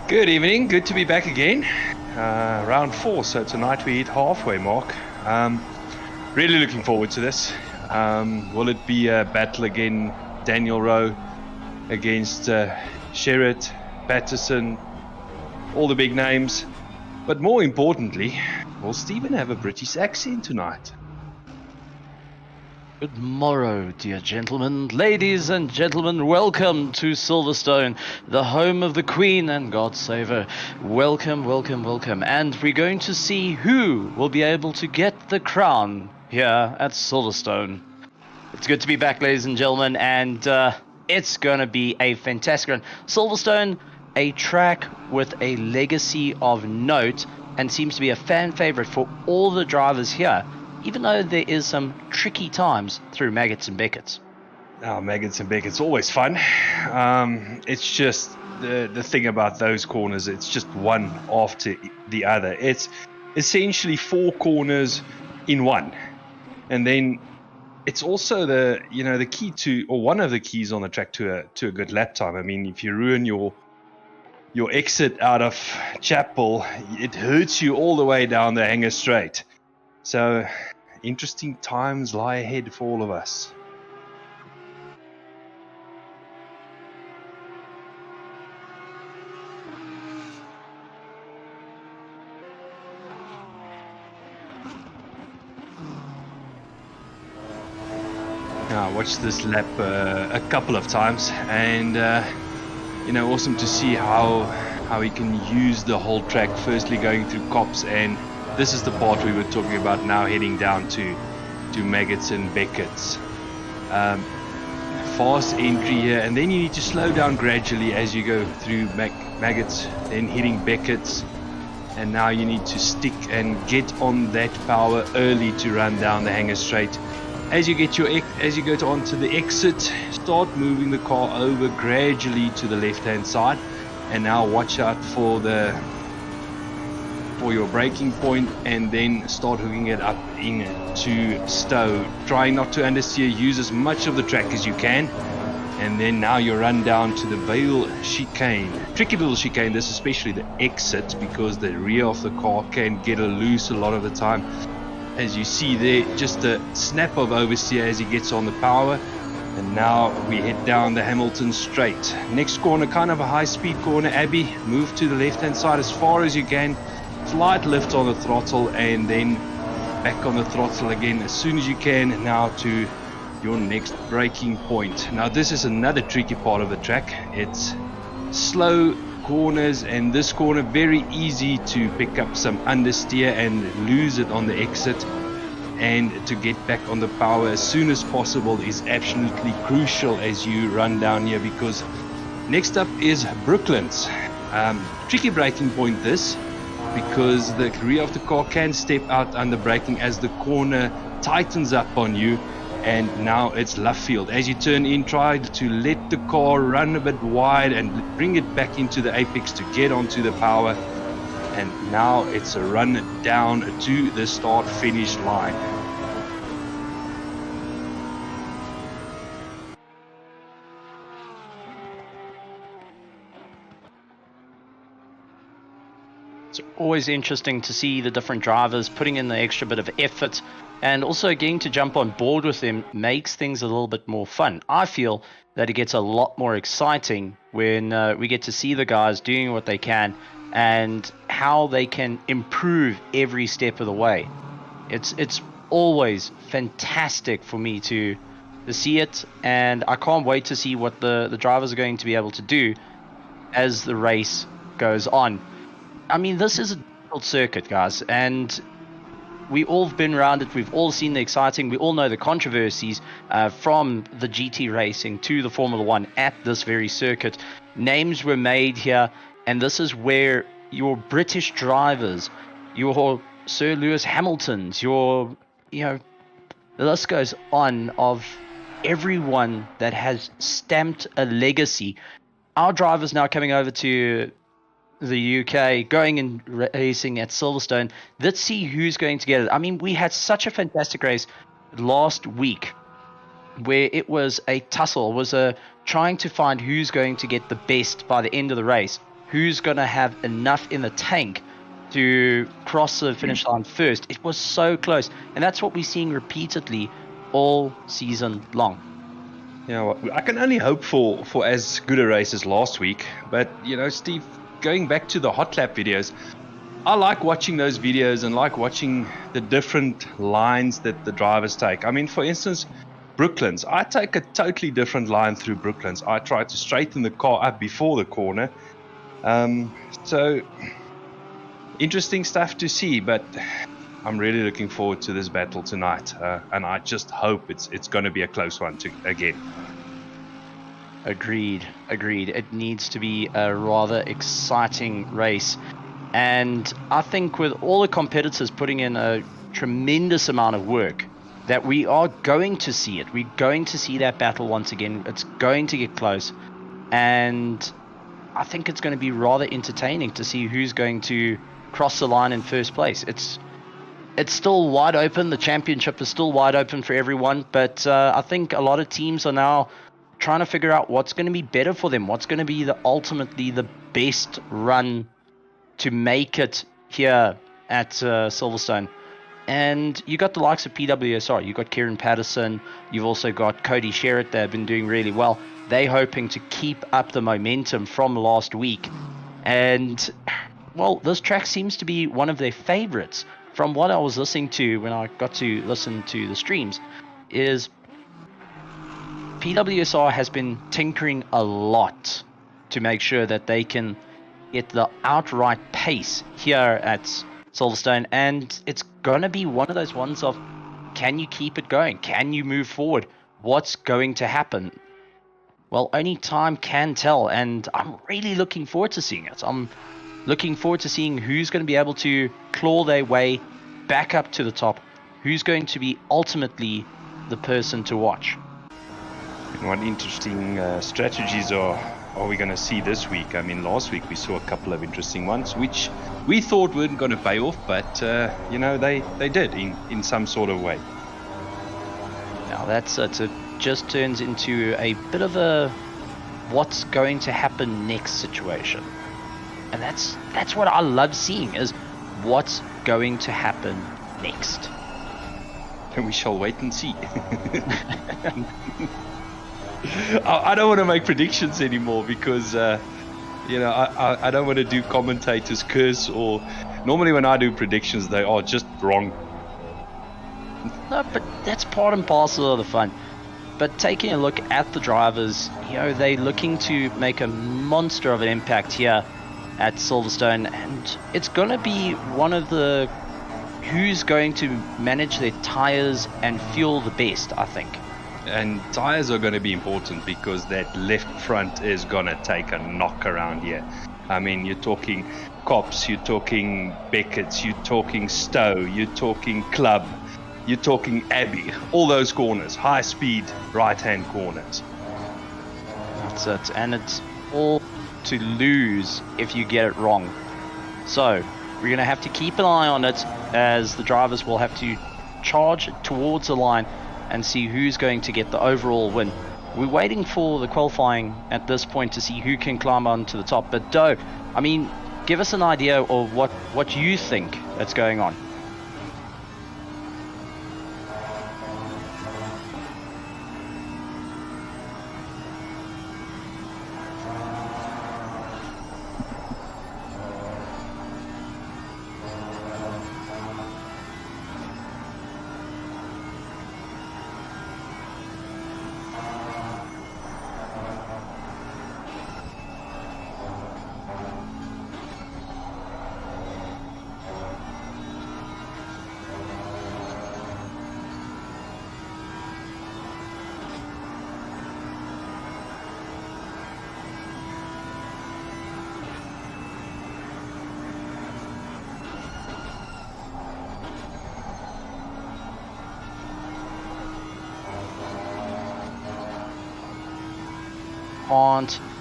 Good evening, good to be back again. Round 4, so tonight we hit halfway mark. Really looking forward to this. Will it be a battle again, Daniel Rowe against Sherritt, Patterson, all the big names? But more importantly, will Stephen have a British accent tonight? Good morrow, dear gentlemen. Ladies and gentlemen, welcome to Silverstone, the home of the Queen and God save her. Welcome, welcome, welcome. And we're going to see who will be able to get the crown here at Silverstone. It's good to be back, ladies and gentlemen, and it's going to be a fantastic run. Silverstone, a track with a legacy of note and seems to be a fan favorite for all the drivers here, even though there is some tricky times through Maggots and Beckets. Oh, Maggots and Beckets, always fun. It's just the thing about those corners, it's just one after the other. It's essentially 4 corners in one. And then it's also the key to, or one of the keys on the track to a good lap time. I mean, if you ruin your exit out of Chapel, it hurts you all the way down the Hanger Straight. So interesting times lie ahead for all of us. I watched this lap a couple of times, and awesome to see how he can use the whole track. Firstly, going through Cops, and this is the part we were talking about now, heading down to Maggots and Beckets. Fast entry here, and then you need to slow down gradually as you go through Maggots, then hitting Beckets, and now you need to stick and get on that power early to run down the Hanger Straight. As you go onto the exit, start moving the car over gradually to the left-hand side, and now watch out for your braking point, and then start hooking it up into Stowe. Try not to understeer, use as much of the track as you can, and then now you run down to the Vale chicane. Tricky little chicane, this especially the exit, because the rear of the car can get loose a lot of the time. As you see there, just a snap of oversteer as he gets on the power. And now we head down the Hamilton Straight. Next corner, kind of a high-speed corner. Abbey, move to the left-hand side as far as you can. Slight lift on the throttle, and then back on the throttle again as soon as you can. Now to your next braking point. Now this is another tricky part of the track. It's slow corners, and this corner very easy to pick up some understeer and lose it on the exit, and to get back on the power as soon as possible is absolutely crucial as you run down here, because next up is Brooklands. Tricky braking point this, because the rear of the car can step out under braking as the corner tightens up on you. And now it's Luffield. As you turn in, try to let the car run a bit wide and bring it back into the apex to get onto the power. And now it's a run down to the start-finish line. It's always interesting to see the different drivers putting in the extra bit of effort, and also getting to jump on board with them makes things a little bit more fun. I feel that it gets a lot more exciting when we get to see the guys doing what they can and how they can improve every step of the way. It's always fantastic for me to see it, and I can't wait to see what the drivers are going to be able to do as the race goes on. I mean, this is a difficult circuit, guys, and we all have been around it. We've all seen the exciting. We all know the controversies from the GT racing to the Formula One at this very circuit. Names were made here, and this is where your British drivers, your Sir Lewis Hamiltons, the list goes on of everyone that has stamped a legacy. Our drivers now coming over to the UK, going and racing at Silverstone. Let's see who's going to get it. I mean, we had such a fantastic race last week where it was a tussle, trying to find who's going to get the best by the end of the race, who's going to have enough in the tank to cross the finish line first. It was so close, and that's what we're seeing repeatedly all season long. Yeah, well, I can only hope for as good a race as last week. But, you know, Steve, going back to the hot lap videos, I like watching those videos and like watching the different lines that the drivers take. I mean, for instance, Brooklands. I take a totally different line through Brooklands. I try to straighten the car up before the corner. So, interesting stuff to see, but I'm really looking forward to this battle tonight, and I just hope it's going to be a close one again. Agreed. It needs to be a rather exciting race, and I think with all the competitors putting in a tremendous amount of work, that we are going to see it. We're going to see that battle once again. It's going to get close, and I think it's going to be rather entertaining to see who's going to cross the line in first place. It's still wide open. The championship is still wide open for everyone, but I think a lot of teams are now trying to figure out what's going to be better for them, what's going to be ultimately the best run to make it here at Silverstone. And you got the likes of PWSR, you got Kieran Patterson, you've also got Cody Sherritt. They've been doing really well. They're hoping to keep up the momentum from last week. And, well, this track seems to be one of their favorites. From what I was listening to when I got to listen to the streams, is PWSR has been tinkering a lot to make sure that they can get the outright pace here at Silverstone, and it's going to be one of those ones of, can you keep it going? Can you move forward? What's going to happen? Well, only time can tell, and I'm really looking forward to seeing it. I'm looking forward to seeing who's going to be able to claw their way back up to the top, who's going to be ultimately the person to watch. And what interesting strategies are we going to see this week? I mean, last week we saw a couple of interesting ones, which we thought weren't going to pay off, but, you know, they did in some sort of way. Now it just turns into a bit of a what's going to happen next situation. And that's what I love seeing, is what's going to happen next. And we shall wait and see. I don't want to make predictions anymore because, you know, I don't want to do commentators curse, or normally when I do predictions, they are just wrong. No, but that's part and parcel of the fun. But taking a look at the drivers, you know, they're looking to make a monster of an impact here at Silverstone, and it's going to be one of the who's going to manage their tires and fuel the best, I think. And tires are going to be important because that left front is going to take a knock around here. I mean, you're talking Cops, you're talking Beckett's, you're talking Stowe, you're talking Club, you're talking Abbey. All those corners, high speed right-hand corners. That's it, and it's all to lose if you get it wrong. So we're going to have to keep an eye on it, as the drivers will have to charge towards the line and see who's going to get the overall win. We're waiting for the qualifying at this point to see who can climb onto the top. But Doe, I mean, give us an idea of what you think that's going on.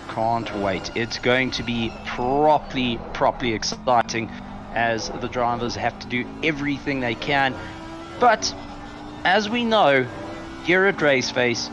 Can't wait. It's going to be properly exciting, as the drivers have to do everything they can. But as we know, here at Raceface,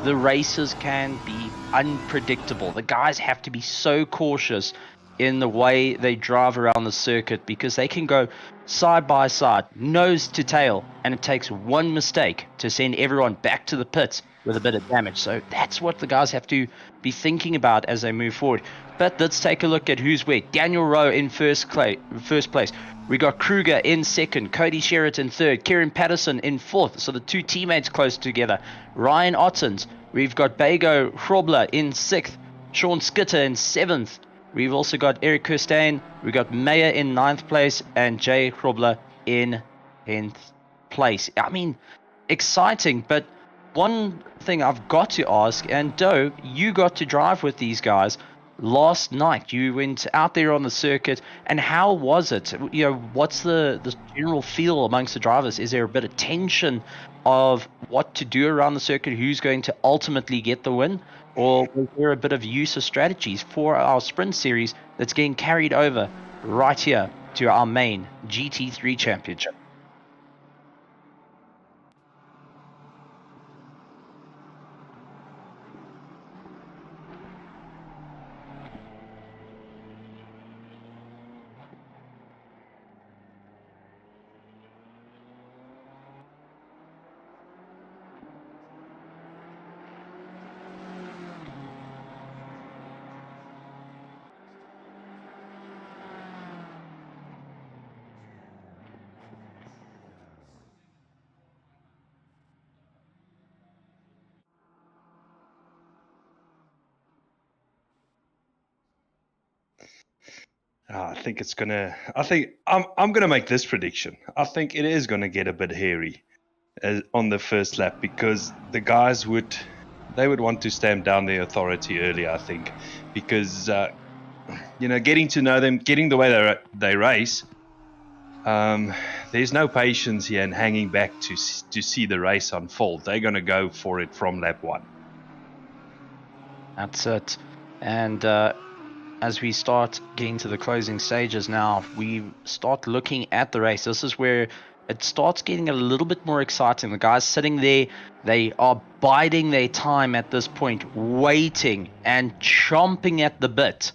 the races can be unpredictable. The guys have to be so cautious in the way they drive around the circuit, because they can go side by side, nose to tail, and it takes one mistake to send everyone back to the pits with a bit of damage. So that's what the guys have to be thinking about as they move forward. But let's take a look at who's where. Daniel Rowe in first place. We got Kruger in second, Cody Sherritt in third, Kieran Patterson in fourth. So the two teammates close together. Ryan Ottens. We've got Bago Hrobler in sixth, Sean Skitter in seventh. We've also got Eric Kirstein. We've got Mayer in ninth place and Jay Hrobler in 10th place. I mean, exciting, but one thing I've got to ask, and Doe, you got to drive with these guys last night. You went out there on the circuit, and how was it? You know, what's the general feel amongst the drivers? Is there a bit of tension of what to do around the circuit, who's going to ultimately get the win? Or was there a bit of use of strategies for our sprint series that's getting carried over right here to our main GT3 championship? I think it's gonna. I think I'm gonna make this prediction. I think it is gonna get a bit hairy on the first lap, because the guys would want to stamp down their authority early. I think, because getting to know them, getting the way they race. There's no patience here and hanging back to see the race unfold. They're gonna go for it from lap one. That's it, and. As we start getting to the closing stages now, we start looking at the race. This is where it starts getting a little bit more exciting. The guys sitting there, they are biding their time at this point, waiting and chomping at the bit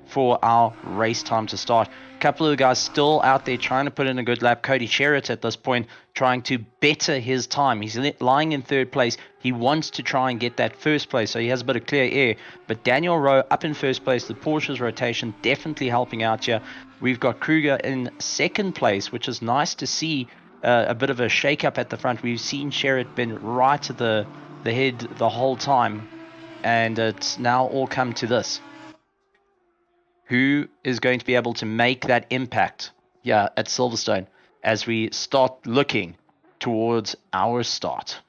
for our race time to start. A couple of the guys still out there trying to put in a good lap. Cody Sherritt at this point trying to better his time. He's lying in third place. He wants to try and get that first place, so he has a bit of clear air. But Daniel Rowe up in first place. The Porsche's rotation definitely helping out here. We've got Kruger in second place, which is nice to see. A bit of a shake-up at the front. We've seen Sherritt been right at the head the whole time, and it's now all come to this. Who is going to be able to make that impact here at Silverstone as we start looking towards our start?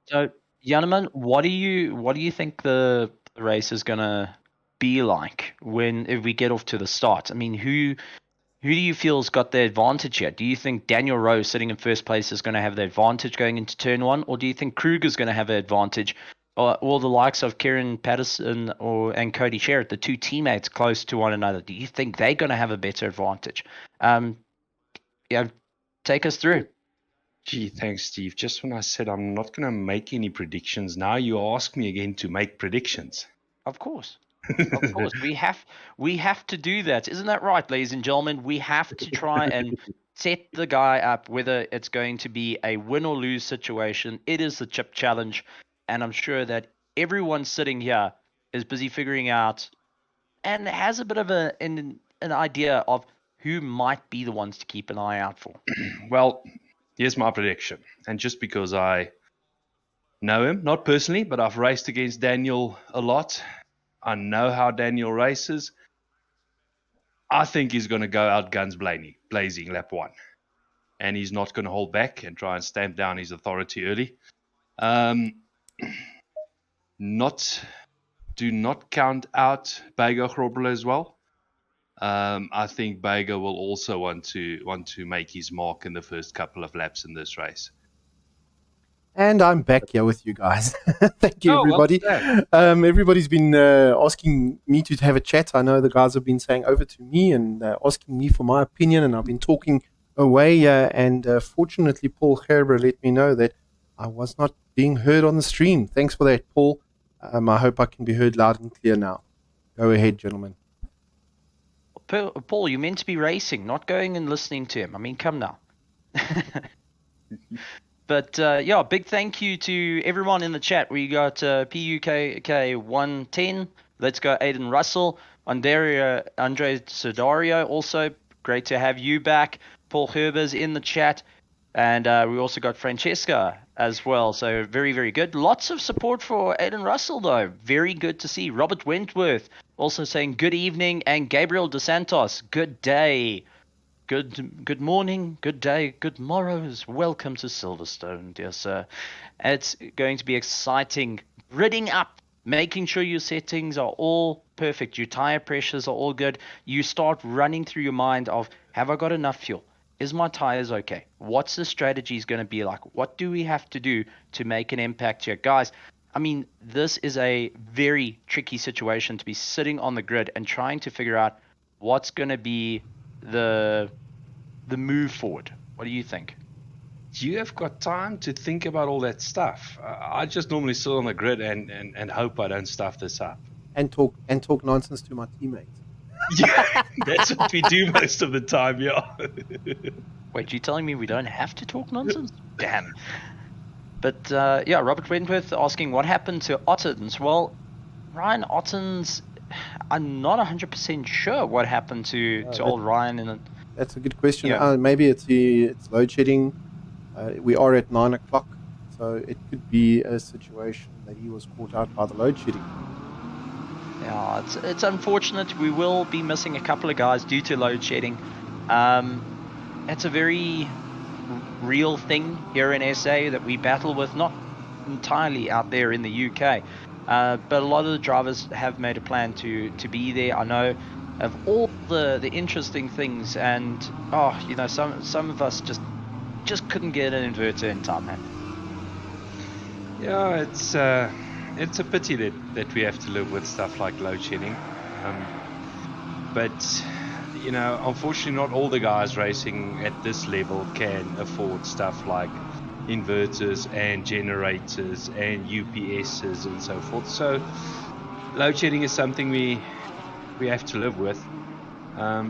So, Janneman, what do you think the race is gonna be like if we get off to the start? I mean, who do you feel's got the advantage here? Do you think Daniel Rowe sitting in first place is going to have the advantage going into turn one, or do you think Kruger's going to have an advantage, or the likes of Kieran Patterson and Cody Sherritt, the two teammates close to one another? Do you think they're going to have a better advantage? Take us through. Gee, thanks, Steve. Just when I said I'm not going to make any predictions, now you ask me again to make predictions. Of course. Of course, we have to do that. Isn't that right, ladies and gentlemen? We have to try and set the guy up, whether it's going to be a win or lose situation. It is the chip challenge, and I'm sure that everyone sitting here is busy figuring out and has a bit of an idea of who might be the ones to keep an eye out for. Well, here's my prediction, and just because I know him, not personally, but I've raced against Daniel a lot. I know how Daniel races. I think he's going to go out guns blazing lap one. And he's not going to hold back and try and stamp down his authority early. Do not count out Bago Hrobler as well. I think Bago will also want to make his mark in the first couple of laps in this race. And I'm back here with you guys. Thank you, everybody. Everybody's been asking me to have a chat. I know the guys have been saying over to me and asking me for my opinion, and I've been talking away, and fortunately, Paul Gerber let me know that I was not being heard on the stream. Thanks for that, Paul. I hope I can be heard loud and clear now. Go ahead, gentlemen. Paul, you're meant to be racing, not going and listening to him. I mean, come now. But yeah, big thank you to everyone in the chat. We got PUKK110. Let's go, Aiden Russell. Andre Sodario, also great to have you back. Paul Herber's in the chat. And we also got Francesca as well. So very, very good. Lots of support for Aiden Russell, though. Very good to see. Robert Wentworth also saying good evening. And Gabriel DeSantos, good day. Good morning, good day, good morrows. Welcome to Silverstone, dear sir. It's going to be exciting. Gridding up, making sure your settings are all perfect. Your tire pressures are all good. You start running through your mind of, have I got enough fuel? Is my tires okay? What's the strategies going to be like? What do we have to do to make an impact here? Guys, I mean, this is a very tricky situation to be sitting on the grid and trying to figure out what's going to be the move forward. What do you think? You have got time to think about all that stuff. I just normally sit on the grid and hope I don't stuff this up. And talk nonsense to my teammates. Yeah, that's what we do most of the time, yeah. Wait, you telling me we don't have to talk nonsense? Damn. But yeah, Robert Wentworth asking what happened to Ottens. Well, Ryan Ottens, I'm not 100% sure what happened to old Ryan. That's a good question. Yeah. Maybe it's load shedding. We are at 9 o'clock, so it could be a situation that he was caught out by the load shedding. Yeah, it's unfortunate. We will be missing a couple of guys due to load shedding. It's a very real thing here in SA that we battle with, not entirely out there in the UK. But a lot of the drivers have made a plan to be there. I know of all the interesting things, and some of us just couldn't get an inverter in time, man. Yeah, it's a pity that we have to live with stuff like load shedding. But unfortunately, not all the guys racing at this level can afford stuff like inverters and generators and UPSs and so forth. So load shedding is something we have to live with.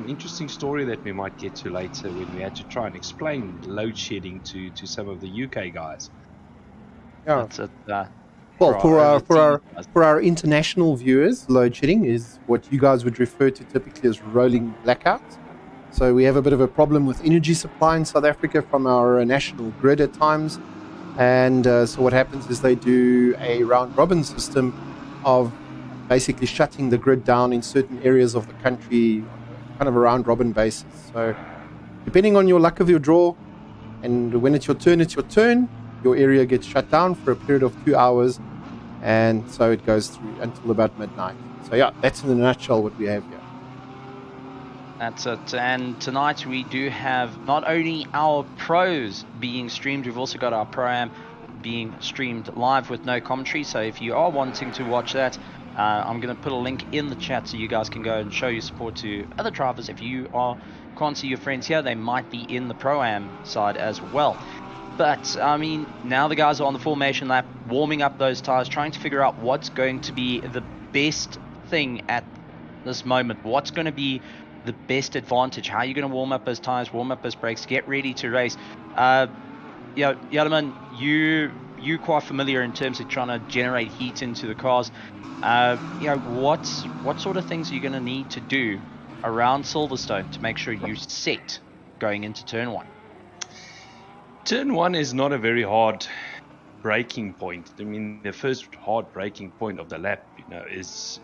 Interesting story that we might get to later when we had to try and explain load shedding to some of the UK guys. Yeah. That's it. Well, for our international viewers, load shedding is what you guys would refer to typically as rolling blackouts. So we have a bit of a problem with energy supply in South Africa from our national grid at times. And so what happens is they do a round-robin system of basically shutting the grid down in certain areas of the country, kind of a round-robin basis. So depending on your luck of your draw, and when it's your turn, your area gets shut down for a period of 2 hours, and so it goes through until about midnight. So yeah, that's in a nutshell what we have here. That's it. And tonight we do have not only our pros being streamed, we've also got our Pro-Am being streamed live with no commentary. So if you are wanting to watch that, I'm going to put a link in the chat so you guys can go and show your support to other drivers. If you can't see your friends here, they might be in the Pro-Am side as well. But, I mean, now the guys are on the formation lap, warming up those tires, trying to figure out what's going to be the best thing at this moment. What's going to be the best advantage? How are you going to warm up those tires, warm up those brakes, get ready to race? Yalaman, you're quite familiar in terms of trying to generate heat into the cars. What sort of things are you going to need to do around Silverstone to make sure you're set going into turn one? Turn one is not a very hard braking point. I mean, the first hard braking point of the lap, is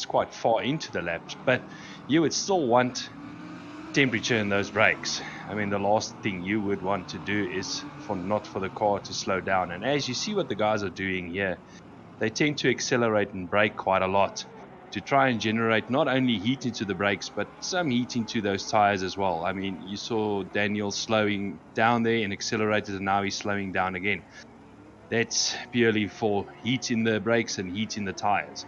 quite far into the laps, but you would still want temperature in those brakes. I mean, the last thing you would want to do is not for the car to slow down. And as you see what the guys are doing here, they tend to accelerate and brake quite a lot to try and generate not only heat into the brakes, but some heat into those tires as well. I mean, you saw Daniel slowing down there and accelerated, and now he's slowing down again. That's purely for heat in the brakes and heat in the tires.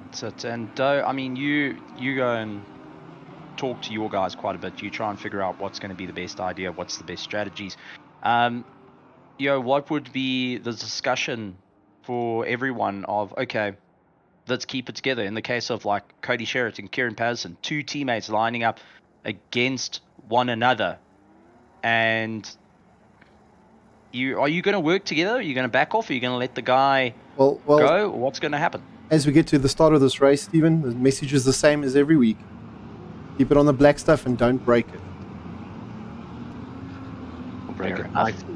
That's it. And I mean, you go and talk to your guys quite a bit. You try and figure out what's going to be the best idea, what's the best strategies. What would be the discussion for everyone of, okay, let's keep it together. In the case of like Cody Sherritt and Kieran Patterson, two teammates lining up against one another, and are you going to work together? Are you going to back off? Are you going to let the guy go? Or what's going to happen? As we get to the start of this race, Stephen, the message is the same as every week. Keep it on the black stuff and don't break it. Break Fair it enough. nicely.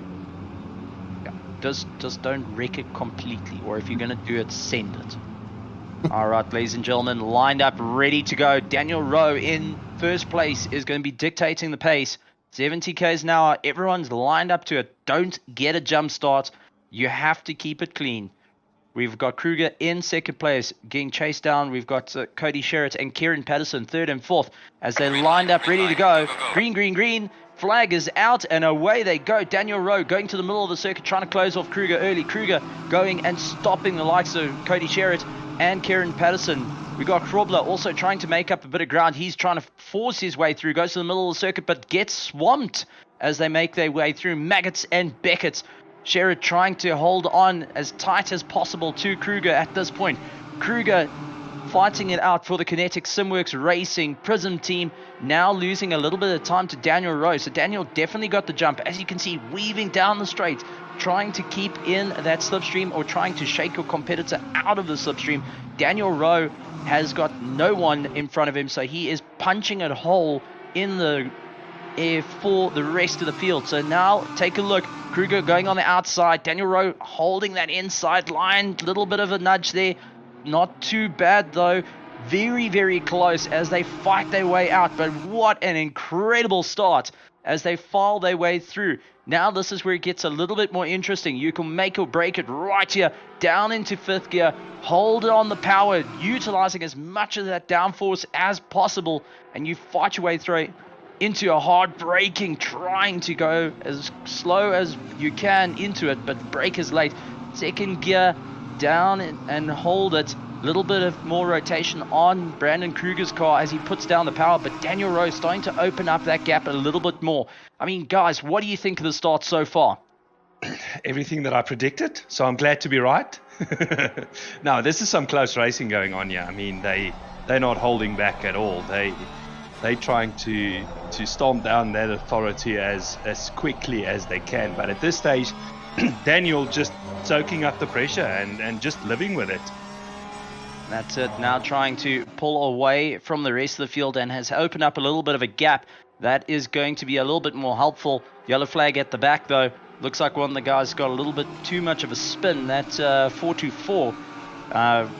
Just don't wreck it completely, or if you're going to do it, send it. All right, ladies and gentlemen, lined up, ready to go. Daniel Rowe in first place is going to be dictating the pace. 70 k's an hour. Everyone's lined up to it. Don't get a jump start. You have to keep it clean. We've got Kruger in second place, getting chased down. We've got Cody Sherritt and Kieran Patterson third and fourth as they're lined up, ready to go. Green, green, green. Flag is out and away they go. Daniel Rowe going to the middle of the circuit, trying to close off Kruger early. Kruger going and stopping the likes of Cody Sherritt and Kieran Patterson. We got Krobler also trying to make up a bit of ground. He's trying to force his way through, goes to the middle of the circuit, but gets swamped as they make their way through. Maggots and Beckett. Sherritt trying to hold on as tight as possible to Kruger at this point. Kruger fighting it out for the Kinetic Simworks Racing Prism team, now losing a little bit of time to Daniel Rowe. So Daniel definitely got the jump, as you can see, weaving down the straight, trying to keep in that slipstream or trying to shake your competitor out of the slipstream. Daniel Rowe has got no one in front of him, so he is punching a hole in the air for the rest of the field. So now take a look. Kruger going on the outside, Daniel Rowe holding that inside line, little bit of a nudge there. Not too bad though. Very, very close as they fight their way out. But what an incredible start as they file their way through. Now this is where it gets a little bit more interesting. You can make or break it right here. Down into fifth gear. Hold on the power. Utilizing as much of that downforce as possible. And you fight your way through into a hard braking. Trying to go as slow as you can into it. But brake is late. Second gear. Down and hold it. Little bit of more rotation on Brandon Kruger's car as he puts down the power, but Daniel Rowe starting to open up that gap a little bit more. I mean, guys, what do you think of the start so far? Everything that I predicted, so I'm glad to be right. No, this is some close racing going on here. I mean, they're not holding back at all. They're trying to stomp down that authority as quickly as they can, but at this stage, Daniel just soaking up the pressure and just living with it. That's it. Now trying to pull away from the rest of the field and has opened up a little bit of a gap. That is going to be a little bit more helpful. Yellow flag at the back though. Looks like one of the guys got a little bit too much of a spin. That 424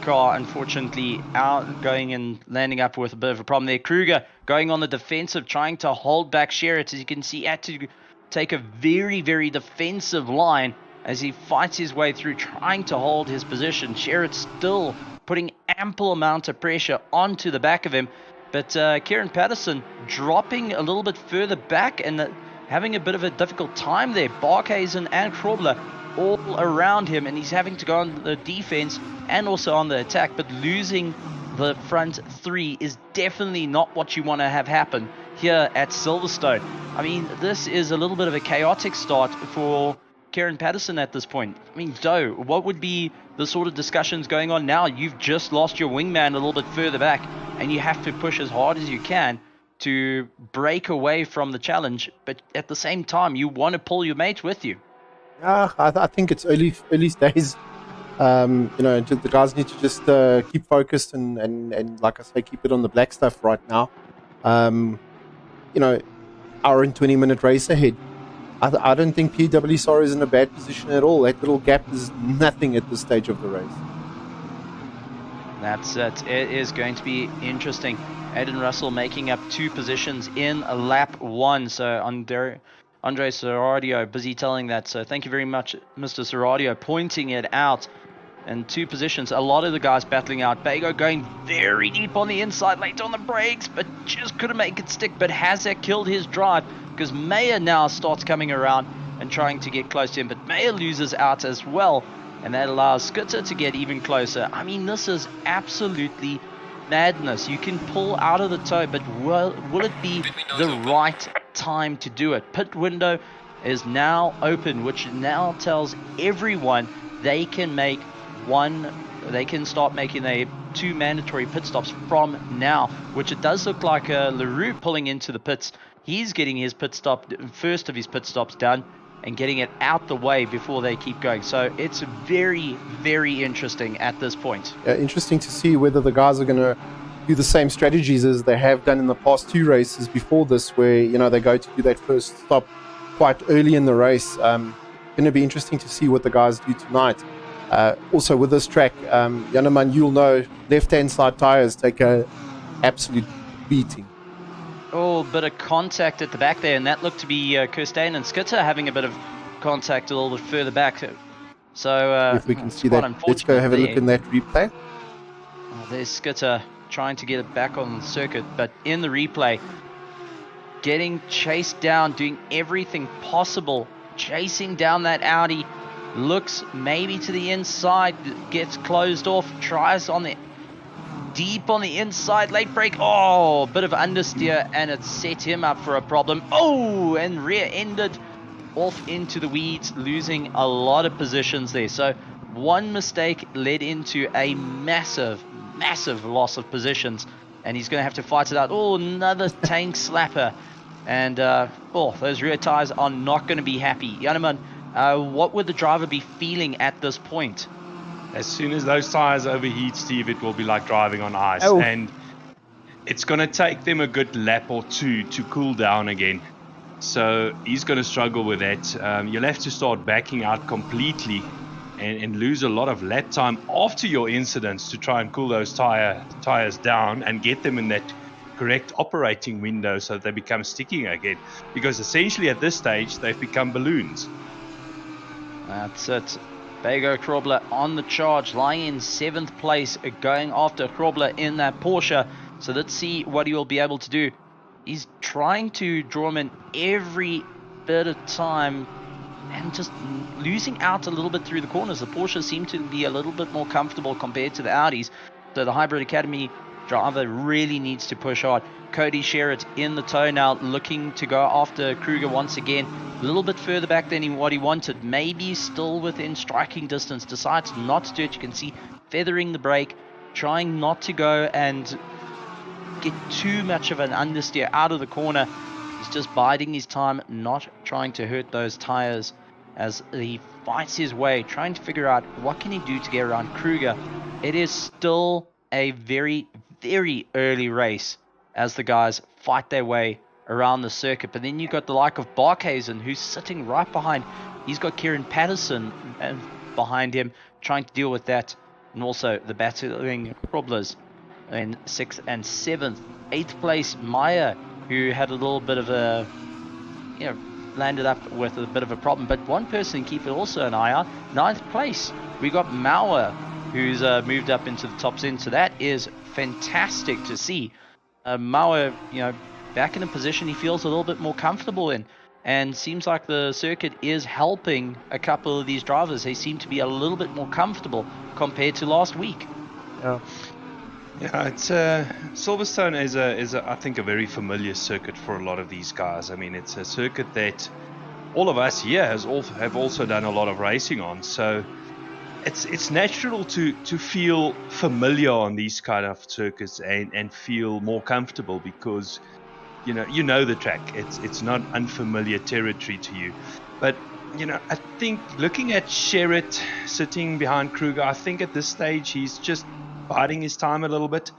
car unfortunately out going and landing up with a bit of a problem there. Kruger going on the defensive, trying to hold back Sherritt. As you can see, had to take a very, very defensive line as he fights his way through, trying to hold his position. Sherritt still putting ample amount of pressure onto the back of him, but Kieran Patterson dropping a little bit further back and having a bit of a difficult time there. Barkhazen and Krobler all around him, and he's having to go on the defense and also on the attack, but losing the front three is definitely not what you want to have happen here at Silverstone. I mean, this is a little bit of a chaotic start for Kieran Patterson at this point. I mean, Doe, what would be the sort of discussions going on now? You've just lost your wingman a little bit further back, and you have to push as hard as you can to break away from the challenge, but at the same time, you want to pull your mates with you. I think it's early days. The guys need to just keep focused and like I say, keep it on the black stuff right now. Hour and 20-minute race ahead. I don't think PWSR is in a bad position at all. That little gap is nothing at this stage of the race. That's it. It is going to be interesting. Aiden Russell making up 2 positions in lap 1. So Andre Serradio busy telling that. So thank you very much, Mr. Serradio, pointing it out. And 2 positions, a lot of the guys battling out. Bago going very deep on the inside, late on the brakes, but just couldn't make it stick. But has that killed his drive? Because Mayer now starts coming around and trying to get close to him. But Mayer loses out as well. And that allows Skitter to get even closer. I mean, this is absolutely madness. You can pull out of the toe, but will it be the right time to do it? Pit window is now open, which now tells everyone they can start making their 2 mandatory pit stops from now, which it does look like LaRue pulling into the pits. He's getting his first of his pit stops done and getting it out the way before they keep going. So it's very, very interesting at this point. Interesting to see whether the guys are going to do the same strategies as they have done in the past 2 races before this, where, you know, they go to do that first stop quite early in the race. Going to be interesting to see what the guys do tonight. Also with this track, Janeman, you'll know left-hand side tires take a absolute beating. Oh, bit of contact at the back there, and that looked to be Kirstein and Skitter having a bit of contact a little bit further back. So if we can see that, let's go have a look in that replay. There's Skitter trying to get it back on the circuit, but in the replay, getting chased down, doing everything possible, chasing down that Audi, looks maybe to the inside, gets closed off, tries on the deep on the inside, late brake, oh, bit of understeer, and it set him up for a problem. Oh, and rear-ended off into the weeds, losing a lot of positions there. So one mistake led into a massive loss of positions, and he's going to have to fight it out. Oh, another tank slapper, and those rear tires are not going to be happy. Janeman, what would the driver be feeling at this point? As soon as those tires overheat, Steve, it will be like driving on ice. Oh. And it's going to take them a good lap or 2 to cool down again. So he's going to struggle with that. You'll have to start backing out completely and lose a lot of lap time after your incidents to try and cool those tires down and get them in that correct operating window so that they become sticking again. Because essentially at this stage, they've become balloons. That's it. Bego Krobler on the charge, lying in 7th place, going after Krobler in that Porsche. So let's see what he will be able to do. He's trying to draw him in every bit of time and just losing out a little bit through the corners. The Porsche seem to be a little bit more comfortable compared to the Audis. So the Hybrid Academy driver really needs to push hard. Cody Sherritt in the tow now, looking to go after Kruger once again. A little bit further back than what he wanted. Maybe still within striking distance. Decides not to do it. You can see feathering the brake, trying not to go and get too much of an understeer out of the corner. He's just biding his time, not trying to hurt those tires as he fights his way, trying to figure out what can he do to get around Kruger. It is still a very, very early race as the guys fight their way around the circuit. But then you've got the like of Barkhazen, who's sitting right behind. He's got Kieran Patterson behind him, trying to deal with that. And also the battling Kroblers in 6th and 7th. 8th place, Meyer, who had a little bit of a, landed up with a bit of a problem. But one person keep it also an eye on. 9th place, we got Mauer, who's moved up into the top 10. So that is fantastic to see. Mauer, back in a position he feels a little bit more comfortable in, and seems like the circuit is helping a couple of these drivers. They seem to be a little bit more comfortable compared to last week. Yeah, it's Silverstone is I think a very familiar circuit for a lot of these guys. I mean, it's a circuit that all of us here have also done a lot of racing on. So it's natural to feel familiar on these kind of circuits and feel more comfortable because you know the track. It's not unfamiliar territory to you. But I think looking at Sherritt sitting behind Kruger, I think at this stage he's just biding his time a little bit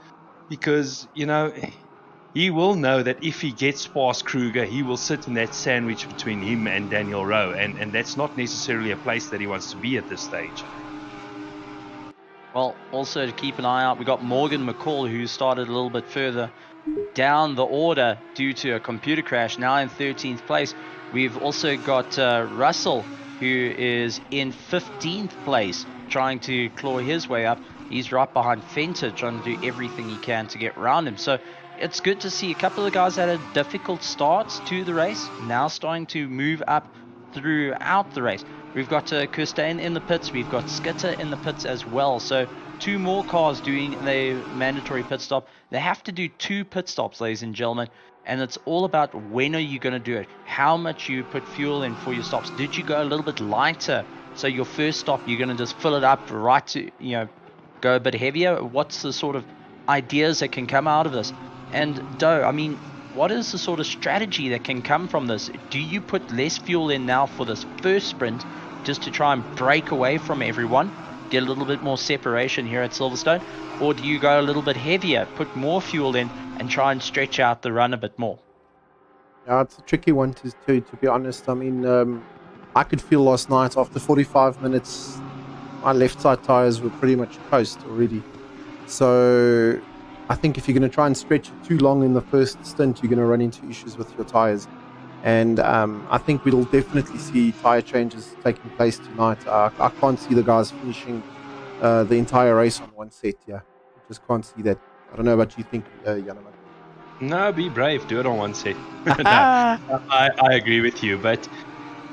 because he will know that if he gets past Kruger, he will sit in that sandwich between him and Daniel Rowe, and that's not necessarily a place that he wants to be at this stage. Well, also to keep an eye out, we got Morgan McCall, who started a little bit further down the order due to a computer crash, now in 13th place. We've also got Russell, who is in 15th place, trying to claw his way up. He's right behind Fenter, trying to do everything he can to get around him. So it's good to see a couple of guys that had difficult starts to the race, now starting to move up throughout the race. We've got Kirstein in the pits. We've got Skitter in the pits as well. So 2 more cars doing the mandatory pit stop. They have to do 2 pit stops, ladies and gentlemen. And it's all about when are you going to do it? How much you put fuel in for your stops. Did you go a little bit lighter? So your first stop, you're going to just fill it up right to, go a bit heavier. What's the sort of ideas that can come out of this? And Doe, I mean, what is the sort of strategy that can come from this? Do you put less fuel in now for this first sprint just to try and break away from everyone, get a little bit more separation here at Silverstone? Or do you go a little bit heavier, put more fuel in and try and stretch out the run a bit more? Yeah, it's a tricky one to be honest. I mean, I could feel last night after 45 minutes, my left side tires were pretty much toast already. So I think if you're going to try and stretch it too long in the first stint, you're going to run into issues with your tires. And I think we'll definitely see tire changes taking place tonight. I can't see the guys finishing the entire race on one set. Yeah, I just can't see that. I don't know what you think, Janneman. No, be brave. Do it on one set. No, I agree with you. But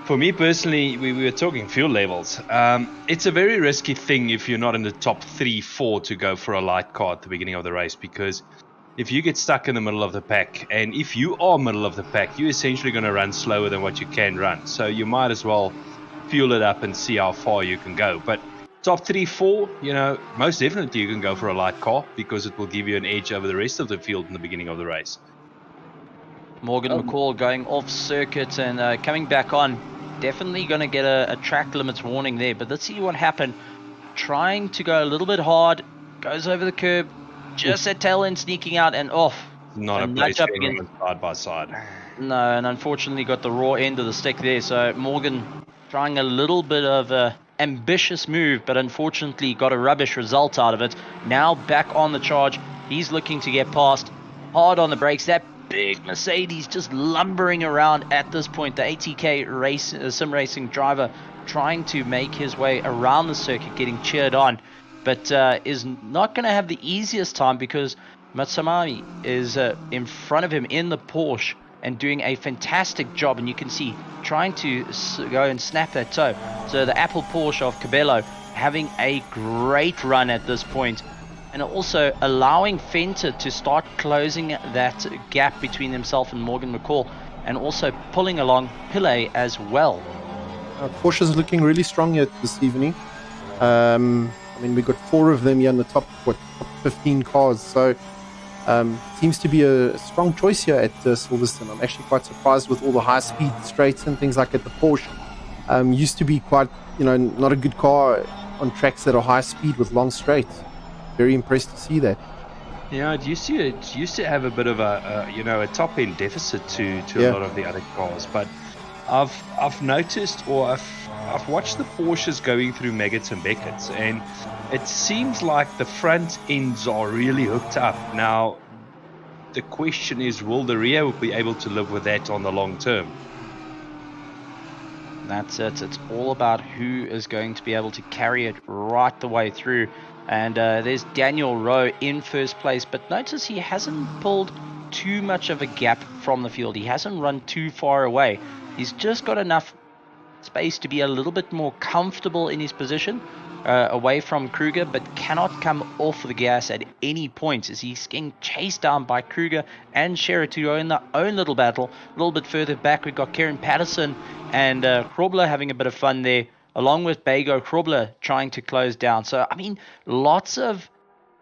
for me personally, we were talking fuel levels. It's a very risky thing if you're not in the top 3-4 to go for a light car at the beginning of the race, because if you get stuck in the middle of the pack, and if you are middle of the pack, you're essentially going to run slower than what you can run. So you might as well fuel it up and see how far you can go. But top 3-4, most definitely you can go for a light car because it will give you an edge over the rest of the field in the beginning of the race. Morgan McCall going off circuit and coming back on. Definitely going to get a track limits warning there, but let's see what happened. Trying to go a little bit hard, goes over the curb, just at tail end sneaking out and off. Not a place to run side by side. No, and unfortunately got the raw end of the stick there. So Morgan trying a little bit of a ambitious move, but unfortunately got a rubbish result out of it. Now back on the charge. He's looking to get past, hard on the brakes. That big Mercedes just lumbering around at this point. The ATK sim racing driver trying to make his way around the circuit, getting cheered on, but is not going to have the easiest time because Matsamami is in front of him in the Porsche and doing a fantastic job, and you can see trying to go and snap that toe. So the Apple Porsche of Cabello having a great run at this point, and also allowing Fenter to start closing that gap between himself and Morgan McCall, and also pulling along Pillay as well. Porsche is looking really strong here this evening. I mean, we've got 4 of them here in the top 15 cars, so seems to be a strong choice here at Silverstone. I'm actually quite surprised with all the high-speed straights and things like that. The Porsche used to be quite, not a good car on tracks that are high speed with long straights. Very impressed to see that. Yeah, it used to have a bit of a top end deficit to a lot of the other cars, but I've noticed, or I've watched the Porsches going through Meggetts and Beckett's, and it seems like the front ends are really hooked up. Now, the question is, will the rear be able to live with that on the long term? That's it. It's all about who is going to be able to carry it right the way through. And there's Daniel Rowe in first place, but notice he hasn't pulled too much of a gap from the field. He hasn't run too far away. He's just got enough space to be a little bit more comfortable in his position away from Kruger, but cannot come off the gas at any point as he's getting chased down by Kruger and Sherrod, who are in their own little battle. A little bit further back, we've got Kieran Patterson and Krobler having a bit of fun there, along with Bago Krobler trying to close down. So, I mean, lots of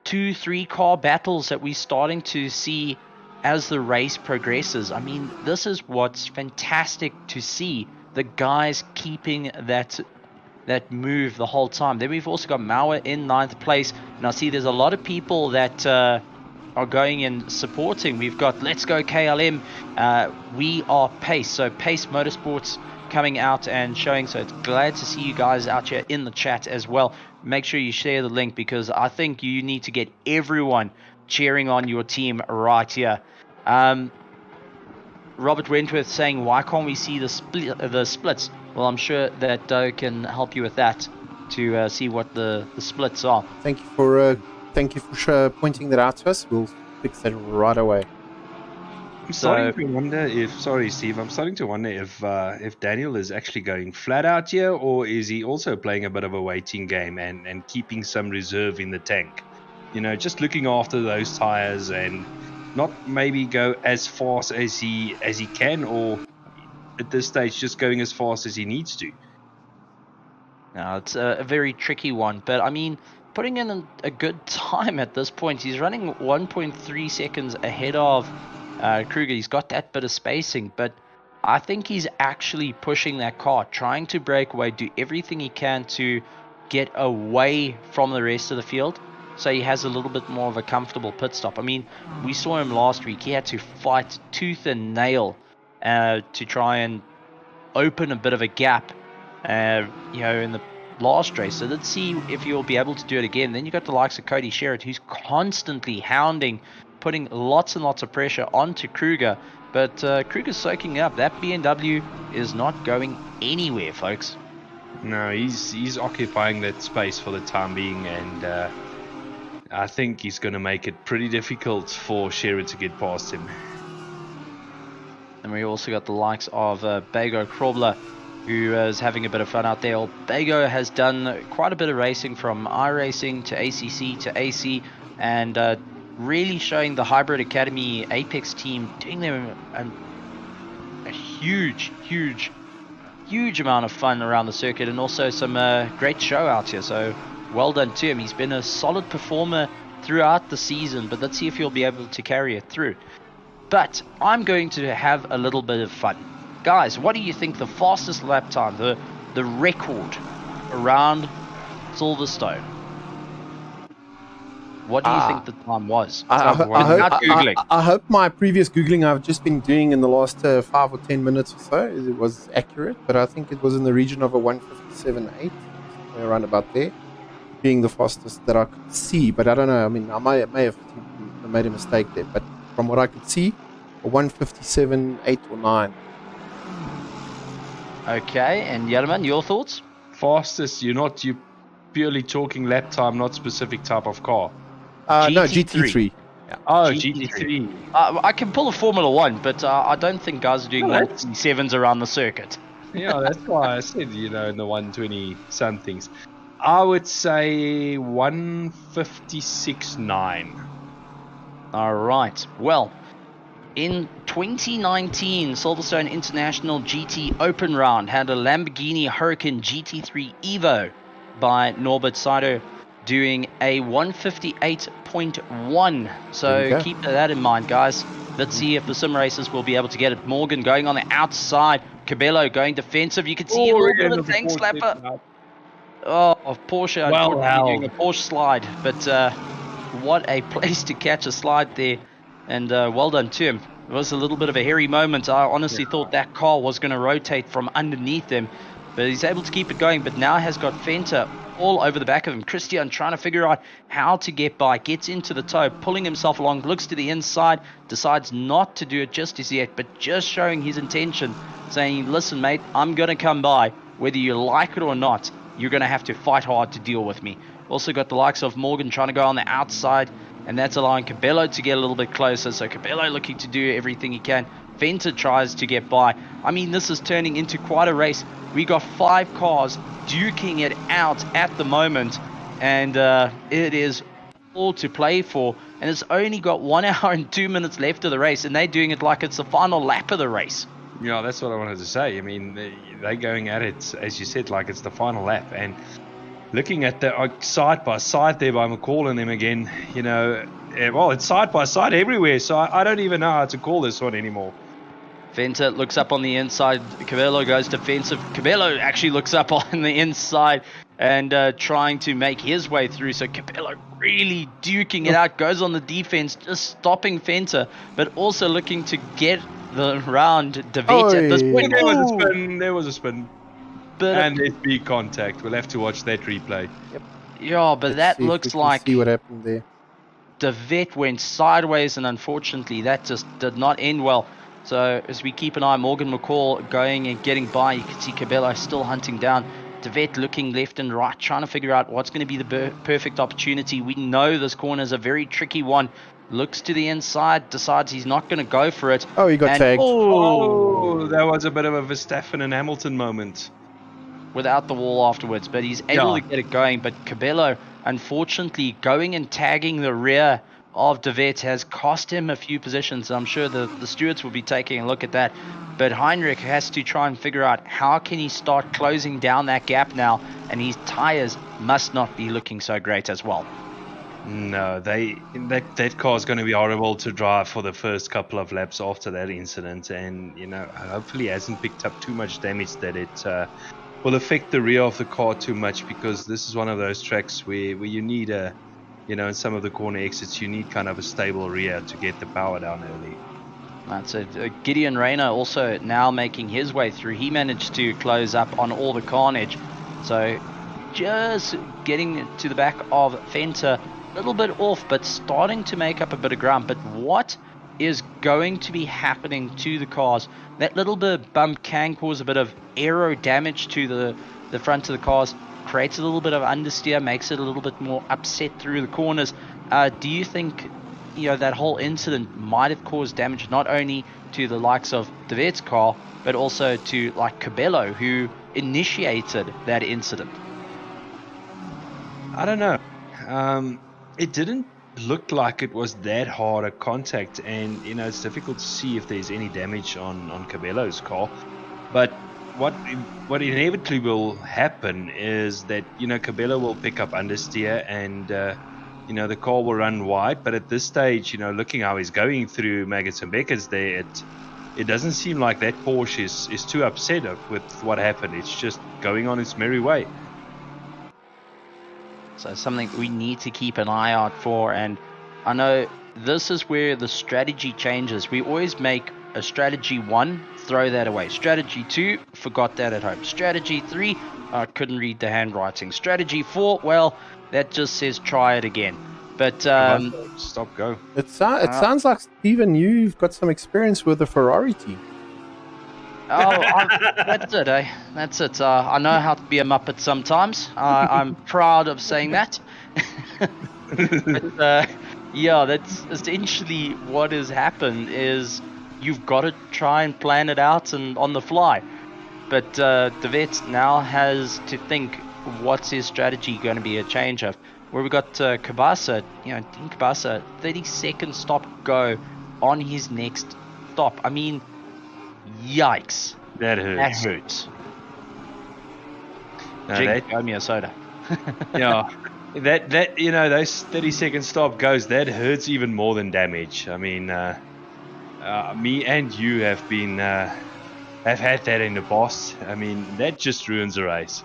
2-3 car battles that we're starting to see as the race progresses. I mean, this is what's fantastic to see. The guys keeping that move the whole time. Then we've also got Mauer in 9th place. And I see there's a lot of people that are going and supporting. We've got Let's Go KLM. We are Pace. So Pace Motorsports coming out and showing. So it's glad to see you guys out here in the chat as well. Make sure you share the link, because I think you need to get everyone cheering on your team right here. Robert Wentworth saying, why can't we see the splits? Well, I'm sure that Doe can help you with that to see what the splits are. Thank you for pointing that out to us. We'll fix that right away. I'm starting to wonder if, sorry, Steve, I'm starting to wonder if Daniel is actually going flat out here, or is he also playing a bit of a waiting game and keeping some reserve in the tank? You know, just looking after those tires and not maybe go as fast as he can, or at this stage just going as fast as he needs to. Now, it's a very tricky one, but I mean, putting in a good time at this point. He's running 1.3 seconds ahead of Kruger. He's got that bit of spacing, but I think he's actually pushing that car, trying to break away, do everything he can to get away from the rest of the field, so he has a little bit more of a comfortable pit stop. I mean, we saw him last week. He had to fight tooth and nail to try and open a bit of a gap, in the last race. So let's see if he'll be able to do it again. Then you got the likes of Cody Sherritt, who's constantly hounding, putting lots and lots of pressure onto Kruger, but Kruger's soaking up. That BMW is not going anywhere, folks. No, he's occupying that space for the time being, and I think he's going to make it pretty difficult for Sherritt to get past him. And we also got the likes of Bago Krobler, who is having a bit of fun out there. Bago has done quite a bit of racing, from iRacing to ACC to AC, and really showing the Hybrid Academy Apex team, doing them a huge amount of fun around the circuit, and also some great show out here. So well done to him. He's been a solid performer throughout the season, but let's see if he'll be able to carry it through. But I'm going to have a little bit of fun. Guys, what do you think the fastest lap time, the record around Silverstone? What do you think the time was? I hope my previous Googling I've just been doing in the last 5 or 10 minutes or so, it was accurate, but I think it was in the region of a 157.8, around about there, being the fastest that I could see. But I don't know, I mean, I may have made a mistake there, but from what I could see, a 157.8 or 9. Okay, and Yellowman, your thoughts? Fastest, you're purely talking lap time, not specific type of car. No, GT3. Yeah. Oh, GT3. I can pull a Formula 1, but I don't think guys are doing 157s around the circuit. Yeah, that's why I said, in the 120 somethings. I would say 156.9. All right. Well, in 2019, Silverstone International GT Open Round had a Lamborghini Huracan GT3 Evo by Norbert Seider doing a 158.1. So keep that in mind, guys. Let's see if the sim racers will be able to get it. Morgan going on the outside. Cabello going defensive. You can see a little bit of tank slapper. Oh, Porsche. Unfortunately doing a Porsche slide. But what a place to catch a slide there. And well done to him. It was a little bit of a hairy moment. I honestly thought that car was going to rotate from underneath him, but he's able to keep it going. But now has got Fenter all over the back of him. Christian trying to figure out how to get by, gets into the toe, pulling himself along, looks to the inside, decides not to do it just as yet, but just showing his intention, saying, listen mate, I'm going to come by, whether you like it or not. You're going to have to fight hard to deal with me. Also got the likes of Morgan trying to go on the outside, and that's allowing Cabello to get a little bit closer. So Cabello looking to do everything he can. Venter tries to get by. I mean, this is turning into quite a race. We got 5 cars duking it out at the moment, and it is all to play for. And it's only got 1 hour and 2 minutes left of the race, and they're doing it like it's the final lap of the race. Yeah, that's what I wanted to say. I mean, they're going at it, as you said, like it's the final lap. And looking at the side by side there by McCall and them again, well, it's side by side everywhere, so I don't even know how to call this one anymore. Venter looks up on the inside. Cabello goes defensive. Cabello actually looks up on the inside and trying to make his way through. So Cabello really duking it out, goes on the defense, just stopping Venter, but also looking to get the round De Vette at this point. There was a spin. And there's big contact. We'll have to watch that replay. Yep. Yeah, but that looks like see what happened there. De Vette went sideways, and unfortunately that just did not end well. So as we keep an eye, Morgan McCall going and getting by. You can see Cabello still hunting down. De Vette looking left and right, trying to figure out what's going to be the perfect opportunity. We know this corner is a very tricky one. looks to the inside, decides he's not going to go for it. Oh, he got tagged. Oh, that was a bit of a Verstappen and Hamilton moment. Without the wall afterwards, but he's able to get it going. But Cabello, unfortunately, going and tagging the rear of De Wet has cost him a few positions. I'm sure the stewards will be taking a look at that. But Heinrich has to try and figure out how can he start closing down that gap now, and his tires must not be looking so great as well. No, that car is going to be horrible to drive for the first couple of laps after that incident, and hopefully hasn't picked up too much damage that it will affect the rear of the car too much, because this is one of those tracks where you need in some of the corner exits, you need kind of a stable rear to get the power down early. That's it. Gideon Rayner also now making his way through. He managed to close up on all the carnage. So just getting to the back of Fenter, a little bit off, but starting to make up a bit of ground. But what is going to be happening to the cars? That little bit of bump can cause a bit of aero damage to the front of the cars, creates a little bit of understeer, makes it a little bit more upset through the corners. Do you think that whole incident might have caused damage not only to the likes of De Wet's car, but also to like Cabello, who initiated that incident? I don't know. It didn't look like it was that hard a contact, and it's difficult to see if there's any damage on Cabello's car. But what inevitably will happen is that Cabello will pick up understeer, and the car will run wide. But at this stage, looking how he's going through Maggots and Beckers there, it doesn't seem like that Porsche is too upset with what happened. It's just going on its merry way. So something we need to keep an eye out for, and I know this is where the strategy changes. We always make a strategy 1, throw that away. Strategy 2, forgot that at home. Strategy 3, I couldn't read the handwriting. Strategy 4, well, that just says try it again. But stop go. It sounds like, Stephen, you've got some experience with the Ferrari team. That's it, eh? That's it. I know how to be a muppet sometimes. I'm proud of saying that. But, that's essentially what has happened. Is you've got to try and plan it out and on the fly. But De Wet now has to think, what's his strategy going to be a change of? Where we got Kabasa, Dean Kabasa, 30-second stop go on his next stop. I mean, yikes. That hurts. That hurts. No, me a soda. Yeah. That those 30-second stop goes, that hurts even more than damage. I mean, me and you have had that in the past. I mean, that just ruins a race.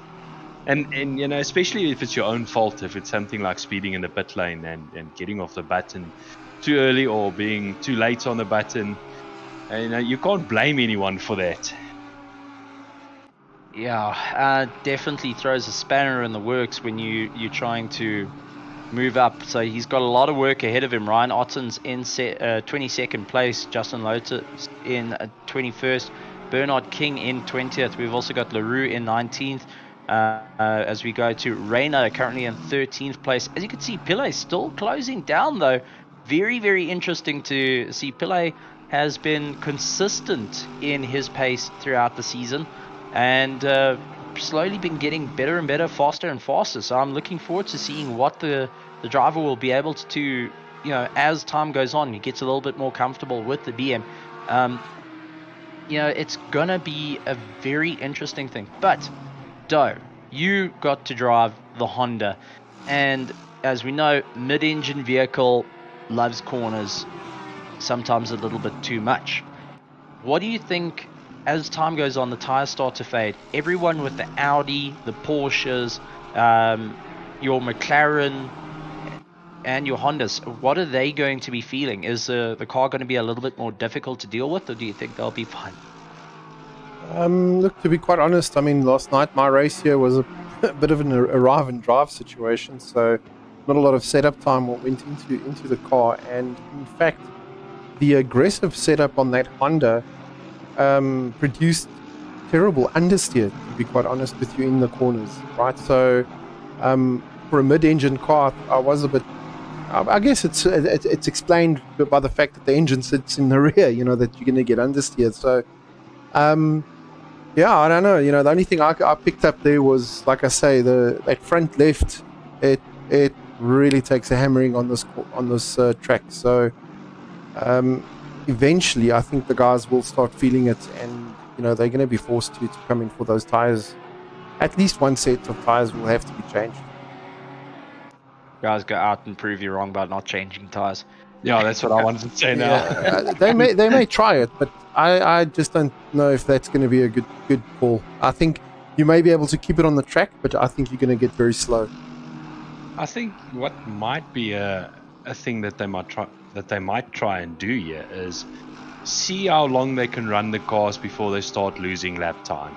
And especially if it's your own fault, if it's something like speeding in the pit lane and getting off the button too early or being too late on the button. You can't blame anyone for that. Yeah, definitely throws a spanner in the works when you're trying to move up. So he's got a lot of work ahead of him. Ryan Otten's in 22nd place. Justin Lotus in 21st. Bernard King in 20th. We've also got LaRue in 19th. As we go to Rayner, currently in 13th place. As you can see, Pillay still closing down, though. Very, very interesting to see. Pillay has been consistent in his pace throughout the season, and slowly been getting better and better, faster and faster. So I'm looking forward to seeing what the driver will be able to as time goes on. He gets a little bit more comfortable with the BM. It's gonna be a very interesting thing. But Doe, you got to drive the Honda, and as we know, mid-engine vehicle loves corners sometimes a little bit too much. What do you think as time goes on, the tires start to fade? Everyone with the Audi, the Porsches, your McLaren and your Hondas, what are they going to be feeling? Is the car going to be a little bit more difficult to deal with, or do you think they'll be fine? Look, to be quite honest, I mean, last night my race here was a bit of an arrive and drive situation, so not a lot of setup time went into the car, and in fact, the aggressive setup on that Honda produced terrible understeer, to be quite honest with you, in the corners, right? So for a mid-engine car, I was a bit I guess it's explained by the fact that the engine sits in the rear. You know that you're going to get understeered. So, yeah, I don't know. You know, the only thing I picked up there was, like I say, that front left. It really takes a hammering on this track. So, eventually, I think the guys will start feeling it, and you know they're going to be forced to come in for those tires. At least one set of tires will have to be changed. Guys, go out and prove you wrong by not changing tires. Yeah, that's what I wanted to say now. Yeah, they may try it, but I just don't know if that's going to be a good call. I think you may be able to keep it on the track, but I think you're going to get very slow. I think what might be a thing that they might try and do here is see how long they can run the cars before they start losing lap time.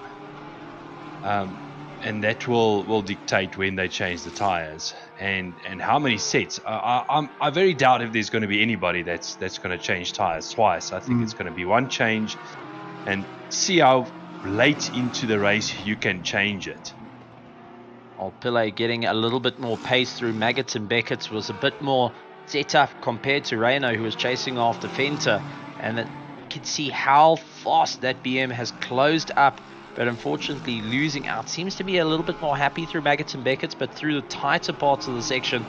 And that will dictate when they change the tires and how many sets. I very doubt if there's going to be anybody that's going to change tires twice. I think it's going to be one change, and see how late into the race you can change it. Pillay getting a little bit more pace through Maggots and Beckett's was a bit more set up compared to Reino, who was chasing after Fenter, and that you can see how fast that BM has closed up. But unfortunately, losing out. Seems to be a little bit more happy through Maggots and Beckett's, but through the tighter parts of the section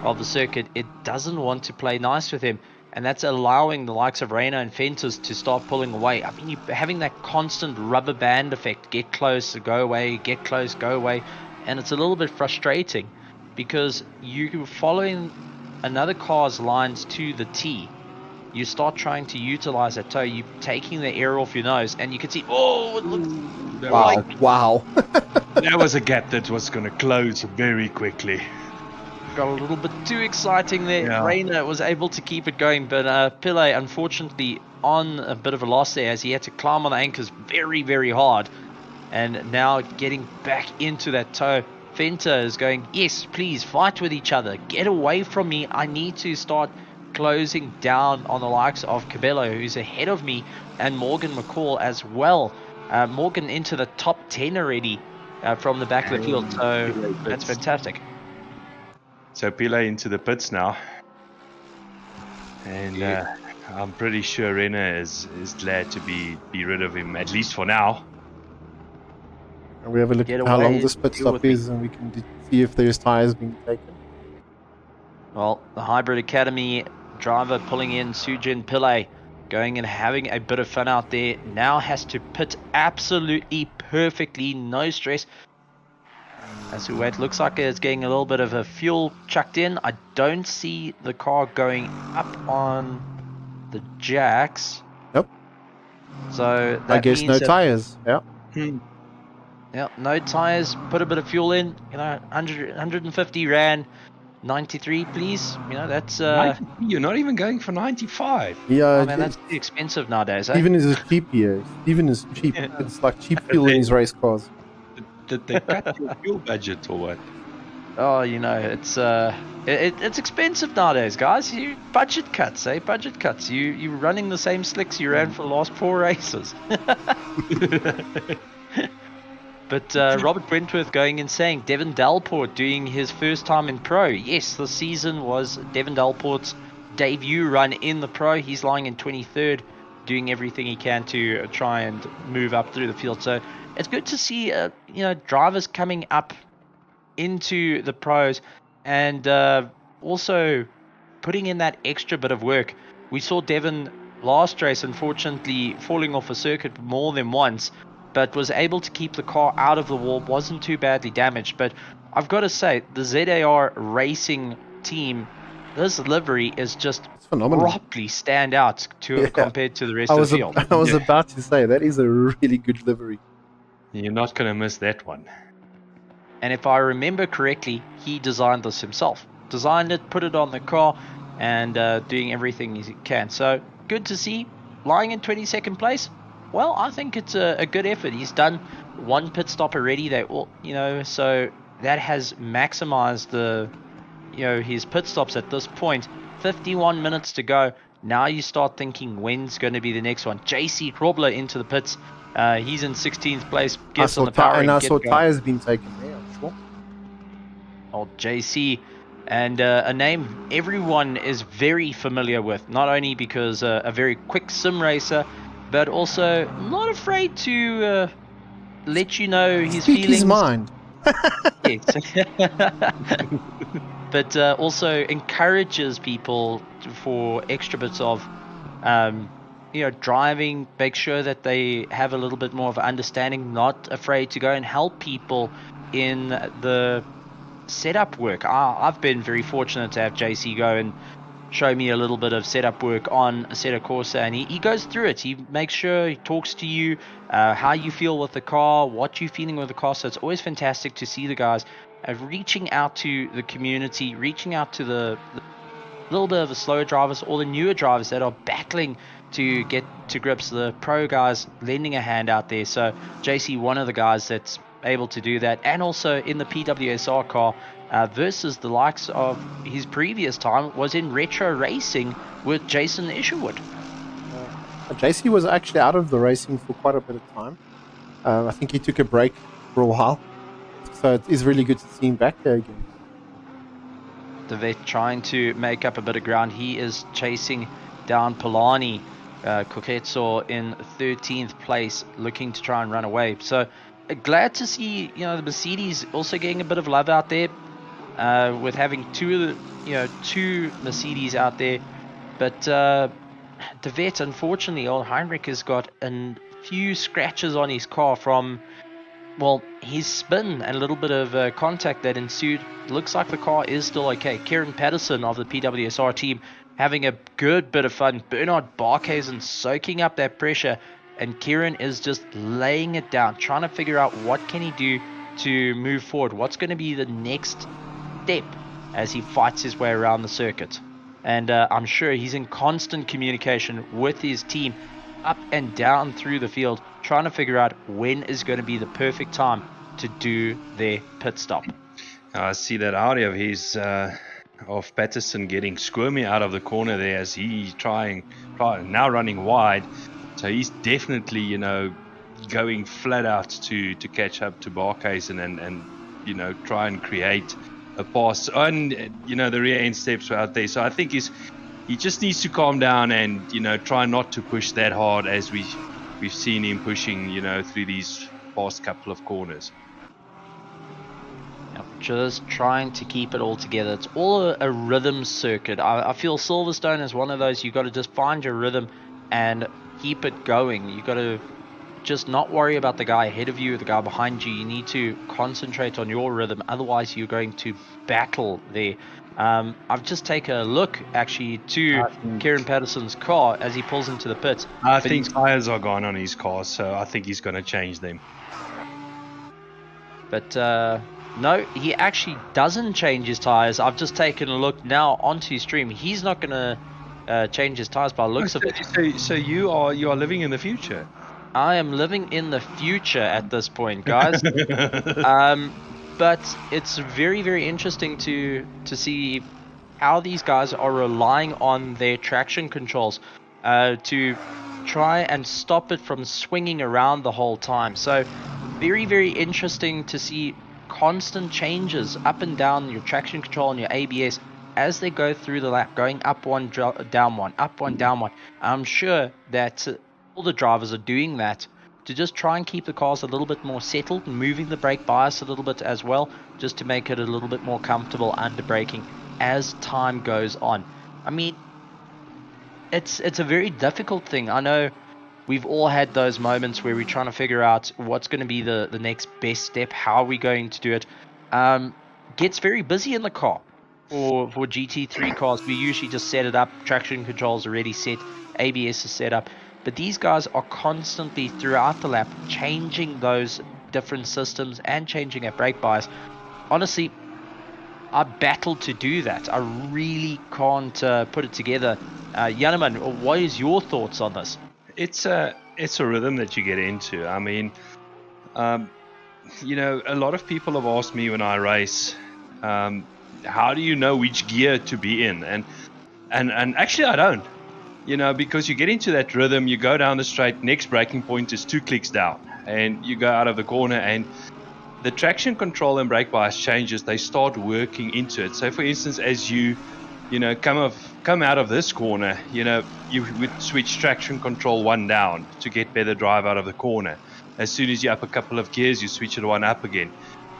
of the circuit, it doesn't want to play nice with him. And that's allowing the likes of Reina and Fentas to start pulling away. I mean, you're having that constant rubber band effect. Get close, go away, get close, go away. And it's a little bit frustrating because you're following another car's lines to the T. You start trying to utilize that toe. You're taking the air off your nose, and you can see, oh, it looks Wow. There was a gap that was going to close very quickly. Got a little bit too exciting there. Yeah. Reina was able to keep it going, but Pillay, unfortunately, on a bit of a loss there as he had to climb on the anchors very, very hard. And now getting back into that toe. Fenta is going, yes, please, fight with each other. Get away from me. I need to start closing down on the likes of Cabello, who's ahead of me, and Morgan McCall as well. Morgan into the top 10 already from the back of the field, so that's fantastic. So Pile into the pits now, and I'm pretty sure Renner is glad to be rid of him, at least for now. And we have a look at how long this pit stop is, and we can see if there's tires being taken. Well, the Hybrid Academy driver pulling in Sujin Pillay, going and having a bit of fun out there, now has to pit absolutely perfectly, no stress. As we wait, looks like it's getting a little bit of a fuel chucked in. I don't see the car going up on the jacks. Nope. So that I guess means no that, tires. Yeah. Yeah, no tires. Put a bit of fuel in. 150 rand. 93, please. That's 93? You're not even going for 95. Yeah, oh man, that's too expensive nowadays. Steven is cheap here. Steven is cheap. Yeah. It's like cheap fuel in his race cars. Did they cut your fuel budget or what? Oh, it's expensive nowadays, guys. You budget cuts, budget cuts. You're running the same slicks you ran for the last 4 races. But Robert Brentworth going and saying Devin Dalport doing his first time in Pro. Yes, the season was Devin Dalport's debut run in the Pro. He's lying in 23rd, doing everything he can to try and move up through the field. So it's good to see drivers coming up into the Pros and also putting in that extra bit of work. We saw Devin last race, unfortunately, falling off a circuit more than once, but was able to keep the car out of the wall, wasn't too badly damaged. But I've got to say, the ZAR Racing team, this livery is just properly stand out compared to the rest of the field. I was about to say, that is a really good livery. You're not going to miss that one. And if I remember correctly, he designed this himself. Designed it, put it on the car, and doing everything he can. So, good to see. Lying in 22nd place. Well, I think it's a good effort. He's done one pit stop already. So that has maximized his pit stops at this point. 51 minutes to go. Now you start thinking when's going to be the next one. JC Krobler into the pits. He's in 16th place. Gets on the power. And I saw tires being taken there, I'm sure. Old JC and a name everyone is very familiar with, not only because a very quick sim racer, but also not afraid to let you know his Speak feelings. his mind. Yes. But also encourages people for extra bits of driving, make sure that they have a little bit more of an understanding, not afraid to go and help people in the setup work. I've been very fortunate to have JC go and show me a little bit of setup work on Assetto Corsa, and he goes through it. He makes sure he talks to you, how you feel with the car, what you're feeling with the car. So it's always fantastic to see the guys reaching out to the community, reaching out to the little bit of the slower drivers or the newer drivers that are battling to get to grips. The pro guys lending a hand out there. So JC, one of the guys that's able to do that, and also in the PWSR car versus the likes of his previous time was in retro racing with Jason Isherwood. JC was actually out of the racing for quite a bit of time. I think he took a break for a while, so it is really good to see him back there again. The vet trying to make up a bit of ground. He is chasing down Polani. Koketso in 13th place, looking to try and run away. So glad to see the Mercedes also getting a bit of love out there, with having two Mercedes out there. But the vet, unfortunately, old Heinrich has got a few scratches on his car from his spin and a little bit of contact that ensued. Looks like the car is still okay. Kieran Patterson of the PWSR team having a good bit of fun. Bernard Barkhuizen soaking up that pressure, and Kieran is just laying it down, trying to figure out what can he do to move forward. What's going to be the next step as he fights his way around the circuit. And I'm sure he's in constant communication with his team up and down through the field, trying to figure out when is going to be the perfect time to do their pit stop. I see that Audi of his of Patterson getting squirmy out of the corner there as he's now running wide. So he's definitely going flat out to catch up to Barkhuizen and try and create a pass on the rear end steps were out there. So I think he just needs to calm down and try not to push that hard as we've seen him pushing through these past couple of corners. Just trying to keep it all together. It's all a rhythm circuit. I feel Silverstone is one of those, you got to just find your rhythm and keep it going. You got to just not worry about the guy ahead of you or the guy behind you. You need to concentrate on your rhythm, otherwise you're going to battle there. I've just taken a look actually to Kieran Patterson's car as he pulls into the pits. I think tires are gone on his car, so I think he's going to change them. But no, he actually doesn't change his tires. I've just taken a look now onto his stream. He's not going to change his tires by looks of it. So you are living in the future. I am living in the future at this point, guys. But it's very, very interesting to see how these guys are relying on their traction controls to try and stop it from swinging around the whole time. So very, very interesting to see constant changes up and down your traction control and your ABS as they go through the lap, going up one, down one, up one, down one. I'm sure that all the drivers are doing that to just try and keep the cars a little bit more settled, moving the brake bias a little bit as well, just to make it a little bit more comfortable under braking as time goes on. I mean, it's a very difficult thing. I know we've all had those moments where we're trying to figure out what's going to be the next best step, how are we going to do it. Gets very busy in the car. For GT3 cars, we usually just set it up, traction controls already set, ABS is set up. But these guys are constantly throughout the lap changing those different systems and changing their brake bias. Honestly, I battled to do that. I really can't put it together. Janneman, what is your thoughts on this? It's a rhythm that you get into. I mean, a lot of people have asked me when I race, how do you know which gear to be in? And actually I don't. Because you get into that rhythm, you go down the straight, next braking point is 2 clicks down, and you go out of the corner, and the traction control and brake bias changes, they start working into it. So for instance, as you come out of this corner, you would switch traction control 1 down to get better drive out of the corner. As soon as you're up a couple of gears, you switch it 1 up again.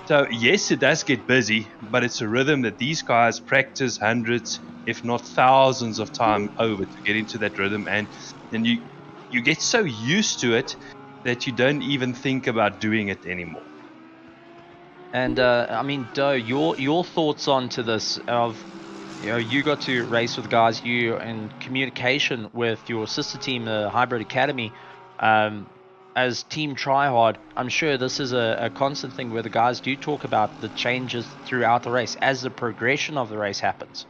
So yes, it does get busy, but it's a rhythm that these guys practice hundreds, if not thousands of times over to get into that rhythm. And then you get so used to it that you don't even think about doing it anymore. And I mean, Doe, your thoughts onto this of, you got to race with guys, you in communication with your sister team, the Hybrid Academy, as Team Tryhard. I'm sure this is a constant thing where the guys do talk about the changes throughout the race as the progression of the race happens.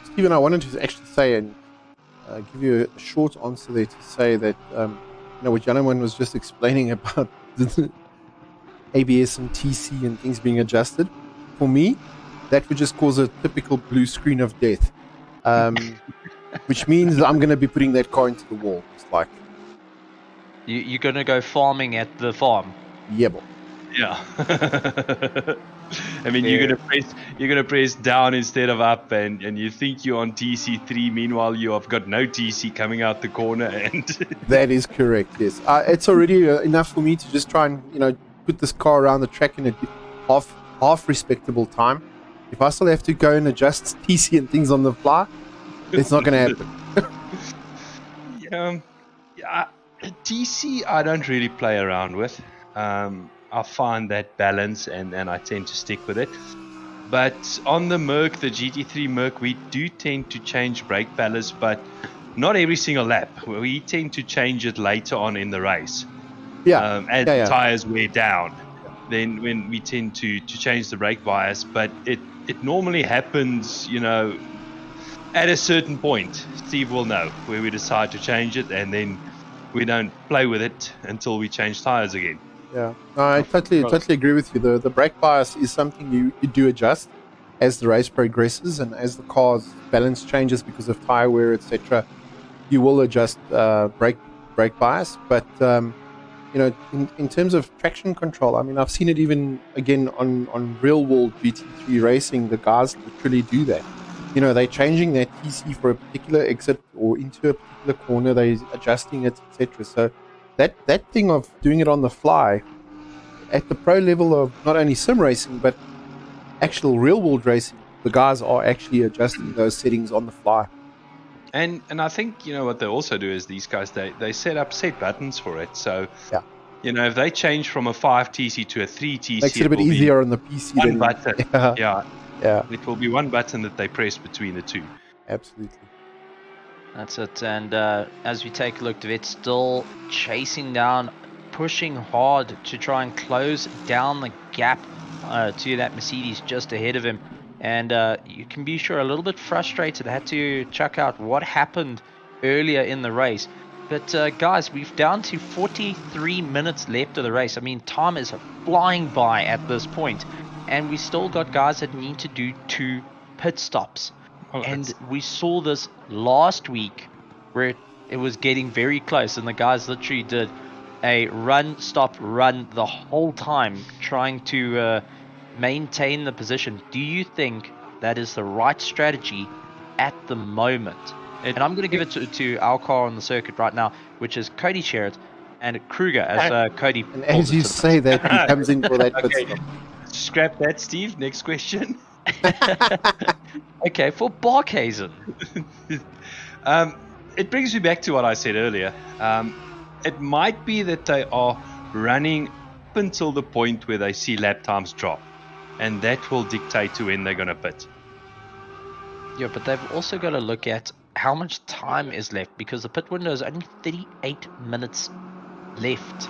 Stephen, I wanted to actually say and give you a short answer there to say that what Janaman was just explaining about the ABS and TC and things being adjusted. For me, that would just cause a typical blue screen of death, which means I'm going to be putting that car into the wall. It's like you're going to go farming at the farm. Yeah, boy. Yeah. I mean, you're gonna press down instead of up, and you think you're on TC3. Meanwhile, you have got no TC coming out the corner, and that is correct. Yes, it's already enough for me to just try and put this car around the track in a half respectable time. If I still have to go and adjust TC and things on the fly, it's not going to happen. TC I don't really play around with. I find that balance and I tend to stick with it. But on the Merc, the GT3 Merc, we do tend to change brake ballast, but not every single lap. We tend to change it later on in the race. As tires wear down, then when we tend to change the brake bias. But it normally happens, at a certain point. Steve will know where we decide to change it, and then we don't play with it until we change tires again. Yeah, no, I totally agree with you. The brake bias is something you do adjust as the race progresses and as the car's balance changes because of tire wear, etc. You will adjust brake bias, but in terms of traction control, I mean, I've seen it even again on real world GT3 racing. The guys literally do that. They're changing their TC for a particular exit or into a particular corner. They're adjusting it, etc. So that thing of doing it on the fly at the pro level of not only sim racing but actual real world racing, the guys are actually adjusting those settings on the fly. And I think what they also do is these guys they set up set buttons for it. So if they change from a 5 TC to a 3 TC, makes it a bit easier on the PC. One button. Yeah. It will be one button that they press between the two. Absolutely. That's it. And as we take a look, Dvet's still chasing down, pushing hard to try and close down the gap to that Mercedes just ahead of him. And you can be sure a little bit frustrated. I had to check out what happened earlier in the race. But guys, we've down to 43 minutes left of the race. I mean, time is flying by at this point. And we still got guys that need to do 2 pit stops. And we saw this last week where it was getting very close, and the guys literally did a run, stop, run the whole time trying to maintain the position. Do you think that is the right strategy at the moment? And I'm going to give it to our car on the circuit right now, which is Cody Sherritt and Kruger, as Cody. And as you say that, he comes in for that pit stop. Scrap that, Steve. Next question. Okay, for Barkhazen. It brings me back to what I said earlier. It might be that they are running up until the point where they see lap times drop, and that will dictate to when they're going to pit. Yeah, but they've also got to look at how much time is left, because the pit window is only 38 minutes left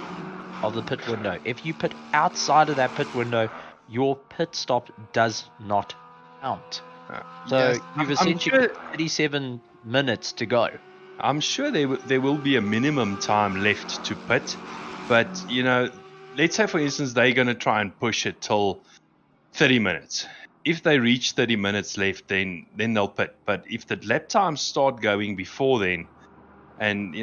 of the pit window. If you pit outside of that pit window, your pit stop does not count. So you've essentially got 37 minutes to go. I'm sure there will be a minimum time left to pit, but let's say for instance they're going to try and push it till 30 minutes. If they reach 30 minutes left, then they'll pit. But if the lap times start going before then, and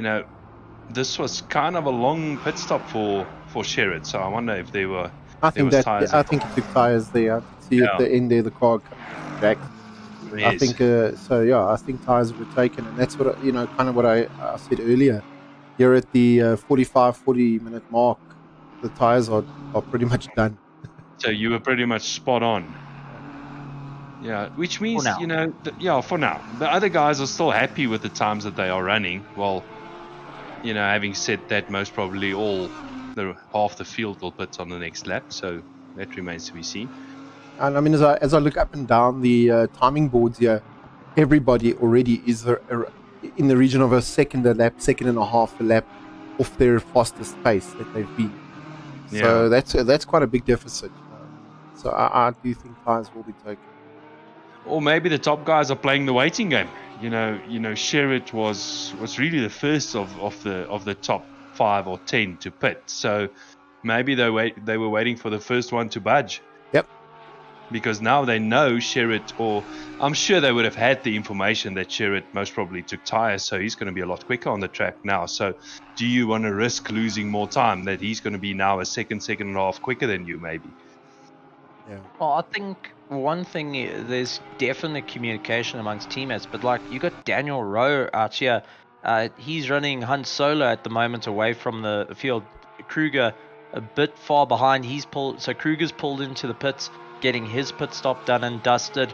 this was kind of a long pit stop for Sherritt, so I wonder if they were I think was tyres. I think he took tires there. I could see at the end there the car coming back. Yes. I think so. Yeah, I think tires were taken, and that's what kind of what I said earlier. Here at the 40 minute mark, the tires are pretty much done. So you were pretty much spot on. Yeah, which means, For now. for now. The other guys are still happy with the times that they are running. Well, having said that, most probably half the field will pit on the next lap, so that remains to be seen. And I mean, as I look up and down the timing boards here, everybody already is in the region of a second and a half a lap off their fastest pace that they've been. So that's quite a big deficit. So I do think tires will be taken. Or maybe the top guys are playing the waiting game. Sherritt was really the first of the top 5 or 10 to pit. So maybe they were waiting for the first one to budge. Yep. Because now they know Sherritt, or I'm sure they would have had the information that Sherritt most probably took tires, so he's going to be a lot quicker on the track now. So do you want to risk losing more time, that he's going to be now a second and a half quicker than you maybe? Yeah. Well, I think one thing, there's definitely communication amongst teammates, but like you got Daniel Rowe out here. He's running Hunt Solo at the moment away from the field. Kruger a bit far behind. So Kruger's pulled into the pits, getting his pit stop done and dusted.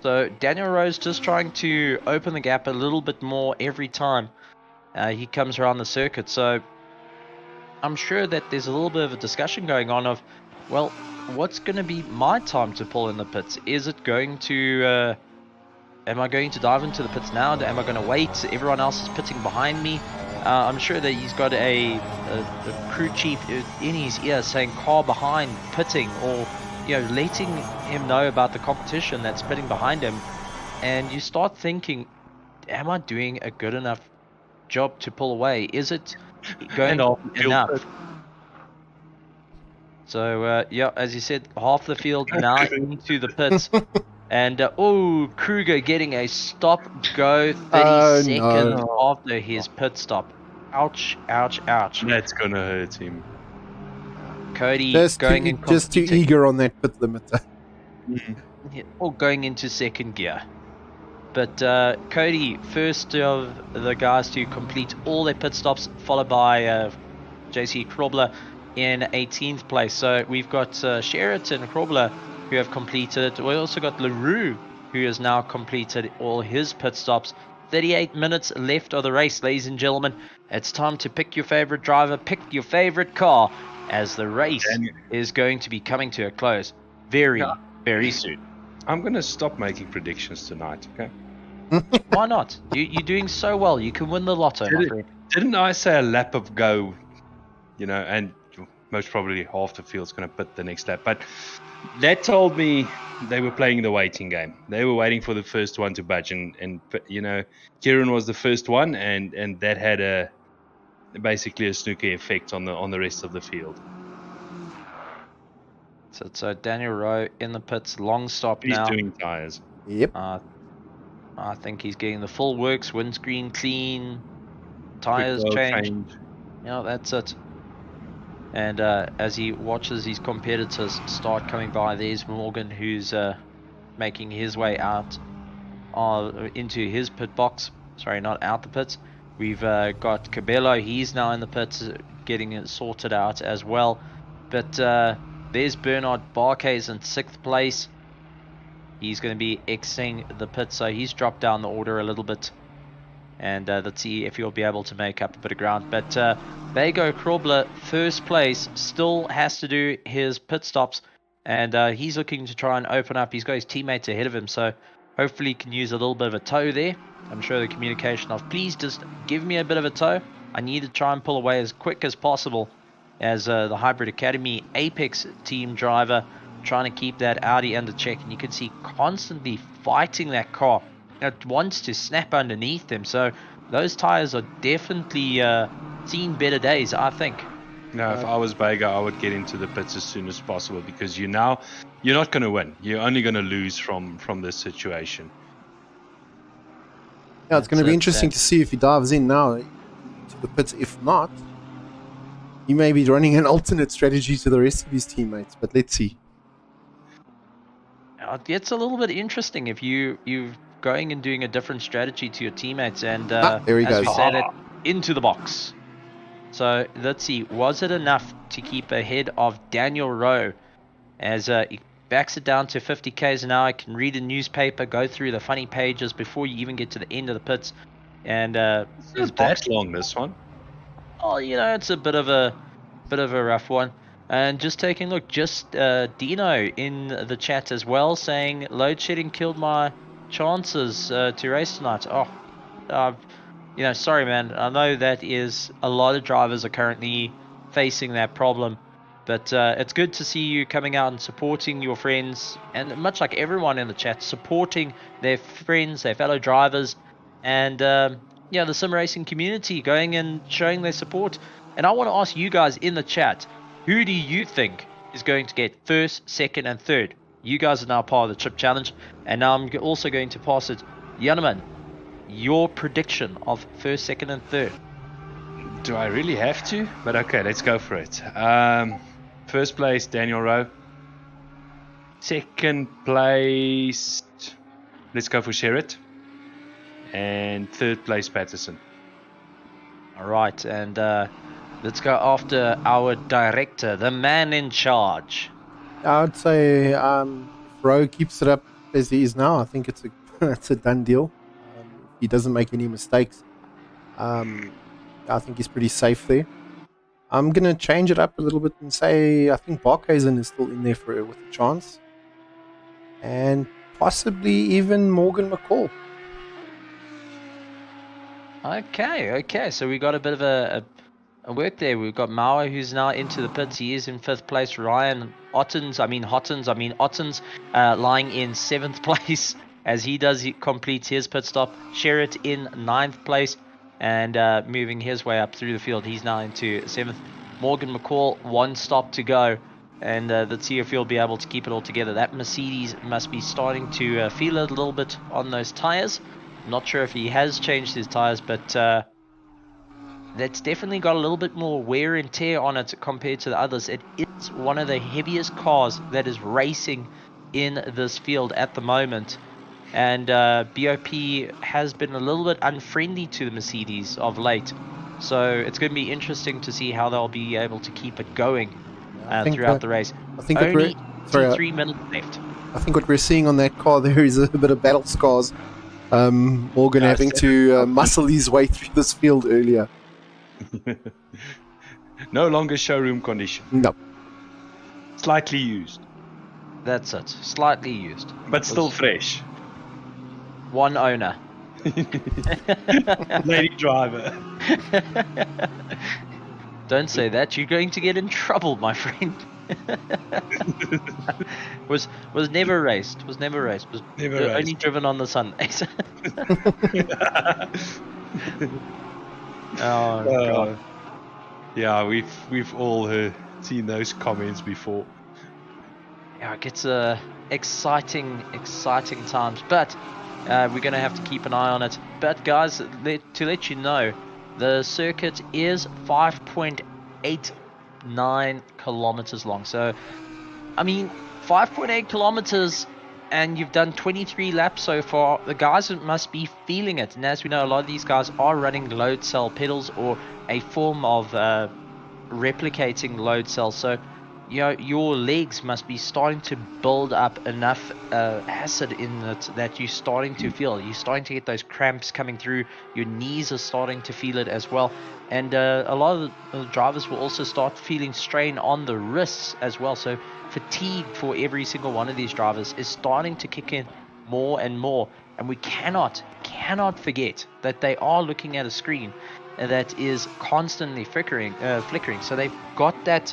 So Daniel Rowe's just trying to open the gap a little bit more every time he comes around the circuit. So I'm sure that there's a little bit of a discussion going on of, well, what's going to be my time to pull in the pits? Is it going to... am I going to dive into the pits now? Am I going to wait? Everyone else is pitting behind me. I'm sure that he's got a crew chief in his ear saying car behind, pitting, or letting him know about the competition that's pitting behind him. And you start thinking, am I doing a good enough job to pull away? Is it going enough? So, as you said, half the field now into the pits. And, Kruger getting a stop-go 30 seconds after his pit stop. Ouch, ouch, ouch. That's going to hurt him. Cody just too eager on that pit limiter. Or going into second gear. But Cody, first of the guys to complete all their pit stops, followed by JC Krobler in 18th place. So we've got Sherritt and Krobler who have completed it. We also got LaRue, who has now completed all his pit stops. 38 minutes left of the race, ladies and gentlemen. It's time to pick your favorite driver, pick your favorite car, as the race is going to be coming to a close very, very soon. I'm going to stop making predictions tonight, okay? Why not? You're doing so well. You can win the lotto, my friend. Didn't I say a lap of go, and most probably half the field's going to pit the next lap. But that told me they were playing the waiting game. They were waiting for the first one to budge. And Kieran was the first one, and that had basically a snooker effect on the rest of the field. So Daniel Rowe in the pits, long stop now. He's doing tyres. Yep. I think he's getting the full works, windscreen clean, tyres changed. That's it. And as he watches his competitors start coming by, there's Morgan, who's making his way out into his pit box. Sorry, not out the pits. We've got Cabello. He's now in the pits, getting it sorted out as well. But there's Bernard Barkes in 6th place. He's going to be exiting the pit, so he's dropped down the order a little bit. And let's see if he'll be able to make up a bit of ground. But Bago Krobler, 1st place, still has to do his pit stops. And he's looking to try and open up. He's got his teammates ahead of him, so hopefully he can use a little bit of a tow there. I'm sure the communication of, please just give me a bit of a tow. I need to try and pull away as quick as possible, as the Hybrid Academy Apex team driver trying to keep that Audi under check. And you can see constantly fighting that car. It wants to snap underneath them. So those tires are definitely seen better days, I think. No, if I was Baga, I would get into the pits as soon as possible, because you're not going to win. You're only going to lose from this situation. Yeah, it's going to be interesting to see if he dives in now to the pits. If not, he may be running an alternate strategy to the rest of his teammates, but let's see. It's a little bit interesting if you're going and doing a different strategy to your teammates, and there he as goes. we said, it into the box. So let's see, was it enough to keep ahead of Daniel Rowe as he backs it down to 50 k's an hour? I can read a newspaper, go through the funny pages before you even get to the end of the pits, and It's not that long, this one. Oh, it's a bit of a rough one. And just taking a look, Dino in the chat as well, saying load shedding killed my chances to race tonight. Sorry, man. I know that is a lot of drivers are currently facing that problem, but it's good to see you coming out and supporting your friends, and much like everyone in the chat, supporting their friends, their fellow drivers, and the sim racing community going and showing their support. And I want to ask you guys in the chat, who do you think is going to get first, second, and third? You guys are now part of the Chip Challenge, and now I'm also going to pass it. Janneman, your prediction of first, second, and third. Do I really have to? But okay, let's go for it. First place, Daniel Rowe. Second place, let's go for Sherritt. And third place, Patterson. All right, and let's go after our director, the man in charge. I would say if Rowe keeps it up as he is now, I think it's a done deal. If he doesn't make any mistakes, I think he's pretty safe there. I'm going to change it up a little bit and say I think Barkhuizen is still in there with a chance. And possibly even Morgan McCall. Okay. So we got a bit of a work there. We've got Mauer, who's now into the pits. He is in 5th place. Ryan Ottens, lying in 7th place as he completes his pit stop. Sherritt in 9th place and moving his way up through the field. He's now into 7th. Morgan McCall, 1 stop to go. And let's see if he'll be able to keep it all together. That Mercedes must be starting to feel it a little bit on those tyres. Not sure if he has changed his tyres, but that's definitely got a little bit more wear and tear on it compared to the others. It is one of the heaviest cars that is racing in this field at the moment. And BOP has been a little bit unfriendly to the Mercedes of late. So it's going to be interesting to see how they'll be able to keep it going throughout the race. I think only 3 minutes left. I think what we're seeing on that car there is a bit of battle scars. Morgan having to muscle his way through this field earlier. No longer showroom condition. No. Slightly used. That's it. Slightly used. But still fresh. One owner. Lady driver. Don't say that. You're going to get in trouble, my friend. was never raced. Was only driven on the Sundays. Oh God. Yeah, we've all seen those comments before. Yeah, it gets exciting times, but we're going to have to keep an eye on it. But guys, to let you know, the circuit is 5.89 kilometers long. So, I mean, 5.8 kilometers, and you've done 23 laps so far. The guys must be feeling it. And as we know, a lot of these guys are running load cell pedals or a form of replicating load cells. So, your legs must be starting to build up enough acid in it that you're starting to feel. You're starting to get those cramps coming through. Your knees are starting to feel it as well. And a lot of the drivers will also start feeling strain on the wrists as well. So fatigue for every single one of these drivers is starting to kick in more and more. And we cannot forget that they are looking at a screen that is constantly flickering. So they've got that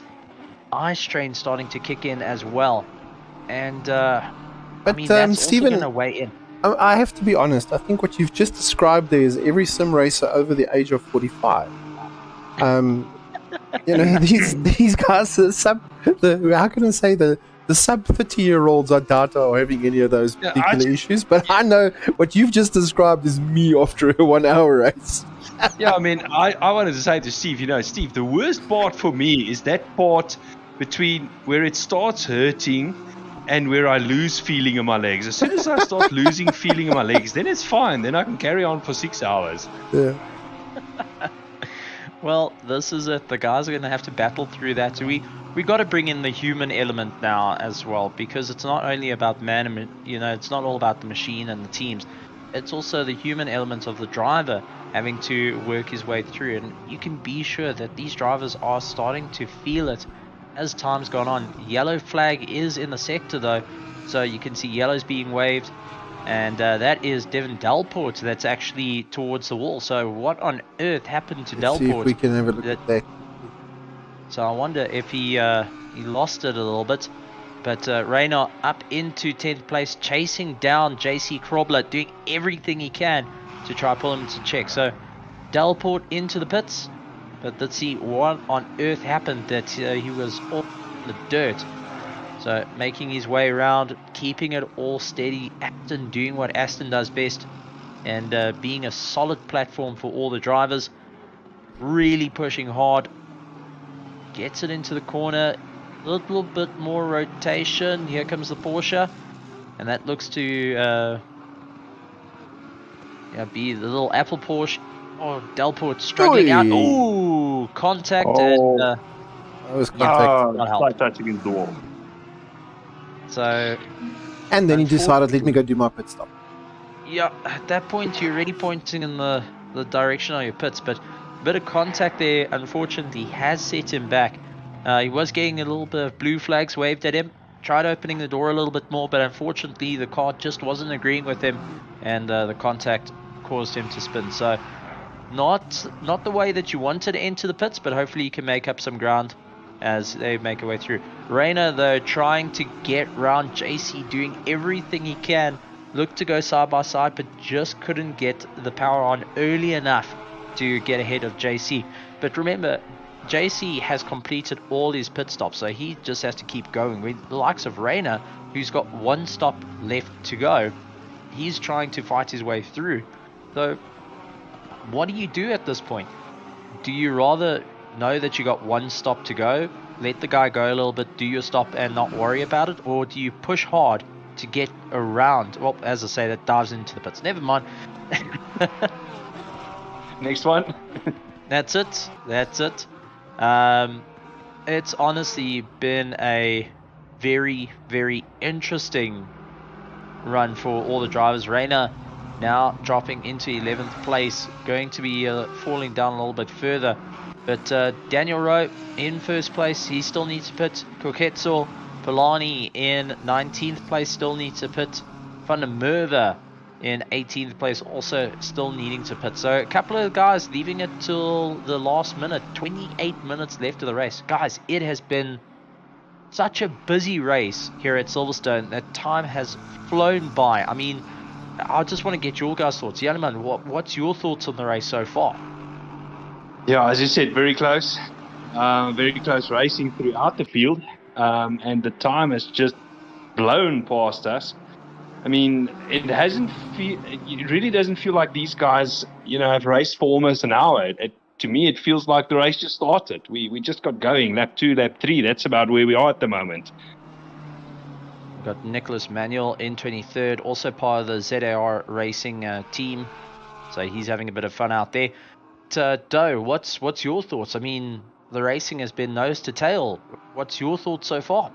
eye strain starting to kick in as well. And that's Stephen, also going to weigh in. I have to be honest. I think what you've just described there is every sim racer over the age of 45. These guys are how can I say the the sub 30-year-olds I doubt are having any of those Yeah, particular issues. But I know what you've just described is me after a 1 hour race. Yeah, I mean, I wanted to say to Steve, Steve, the worst part for me is that part between where it starts hurting and where I lose feeling in my legs. As soon as I start losing feeling in my legs, then it's fine. Then I can carry on for 6 hours. Yeah. Well, this is it. The guys are going to have to battle through that. So we got to bring in the human element now as well, because it's not only about it's not all about the machine and the teams. It's also the human element of the driver having to work his way through. And you can be sure that these drivers are starting to feel it as time's gone on. Yellow flag is in the sector though, so you can see yellows being waved. And that is Devin Delport that's actually towards the wall. So what on earth happened to Let's Delport? see if we can have a look at that. So I wonder if he lost it a little bit. But Rayner up into 10th place, chasing down JC Krobler, doing everything he can to try pull him into check. So Delport into the pits. But let's see what on earth happened that he was off the dirt. So making his way around, keeping it all steady. Aston doing what Aston does best, and being a solid platform for all the drivers. Really pushing hard. Gets it into the corner. A little bit more rotation. Here comes the Porsche. And that looks to be the little Apple Porsche. Oh, Delport struggling out. Ooh, contact. And that was contact. Slight touch against the wall. So, And then he decided, let me go do my pit stop. yeah, at that point you're already pointing in the direction of your pits, but a bit of contact there unfortunately has set him back. He was getting a little bit of blue flags waved at him, tried opening the door a little bit more, but unfortunately the car just wasn't agreeing with him, and the contact caused him to spin. So not the way that you wanted to enter the pits, but hopefully you can make up some ground as they make their way through. Rayner though trying to get round JC, doing everything he can, looked to go side by side but just couldn't get the power on early enough to get ahead of JC. But remember, JC has completed all his pit stops, so he just has to keep going. With the likes of Rayner, who's got one stop left to go, he's trying to fight his way through. So what do you do at this point? Do you rather know that you got one stop to go, let the guy go a little bit, do your stop and not worry about it, or do you push hard to get around? Well, as I say, that dives into the pits. Never mind. Next one. That's it. It's honestly been a very, very interesting run for all the drivers. Rayner now dropping into 11th place, going to be falling down a little bit further. But Daniel Rowe in first place, he still needs to pit. Koketzel Polani in 19th place, still needs to pit. Van der Merwe in 18th place, also still needing to pit. So a couple of guys leaving it till the last minute. 28 minutes left of the race. Guys, it has been such a busy race here at Silverstone that time has flown by. I mean, I just want to get your guys' thoughts. Yanaman, what's your thoughts on the race so far? Yeah, as you said, very close racing throughout the field, and the time has just blown past us. I mean, it really doesn't feel like these guys, have raced for almost an hour. To me, it feels like the race just started. We just got going, lap 2, lap 3. That's about where we are at the moment. We've got Nicholas Manuel in 23rd, also part of the ZAR Racing team. So he's having a bit of fun out there. Doe, what's your thoughts? I mean, the racing has been nose to tail. What's your thoughts so far?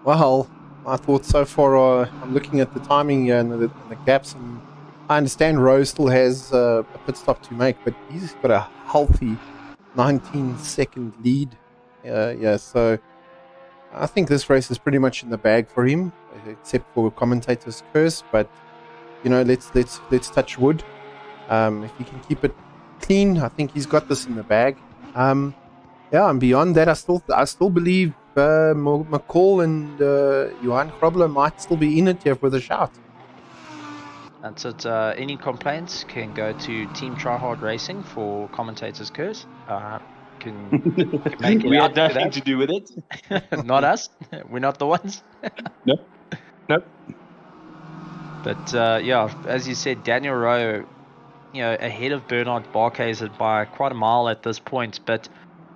Well, my thoughts so far are, I'm looking at the timing here and the gaps, and I understand Rose still has a pit stop to make, but he's got a healthy 19-second lead. So I think this race is pretty much in the bag for him, except for commentator's curse. But let's touch wood. If he can keep it clean, I think he's got this in the bag. And beyond that, I still believe McCall and Johan Krobler might still be in it here with a shout. That's it. Any complaints can go to Team Tryhard Racing for commentator's curse. can make it We out had to nothing to do with it. that. Not us. We're not the ones. Nope. But yeah, as you said, Daniel Rowe, ahead of Bernard Barkhuizen by quite a mile at this point, but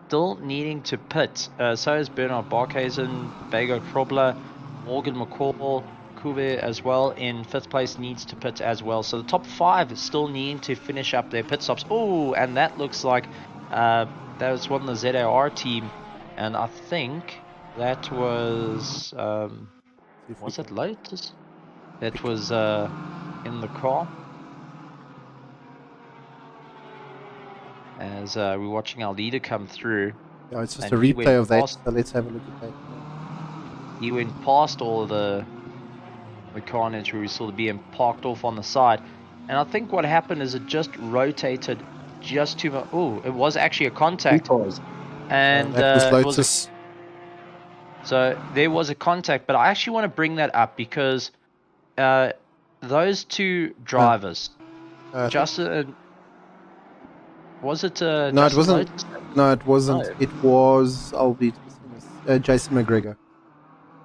still needing to pit. So is Bernard Barkhuizen, Bago Krobler, Morgan McCall, Kube as well in 5th place needs to pit as well. So the top 5 is still needing to finish up their pit stops. Oh, and that looks like that was one of the ZAR team, and I think that was it Lotus? That was in the car. As we're watching our leader come through. Yeah, it's just a replay of that, so let's have a look at that. He went past all of the carnage where we saw the BM parked off on the side. And I think what happened is it just rotated just too much. Oh, it was actually a contact. And that was Lotus. So there was a contact, but I actually want to bring that up because those two drivers, Justin... Was it? No, it wasn't. Lotus? No, it wasn't. No. It was. Jason McGregor.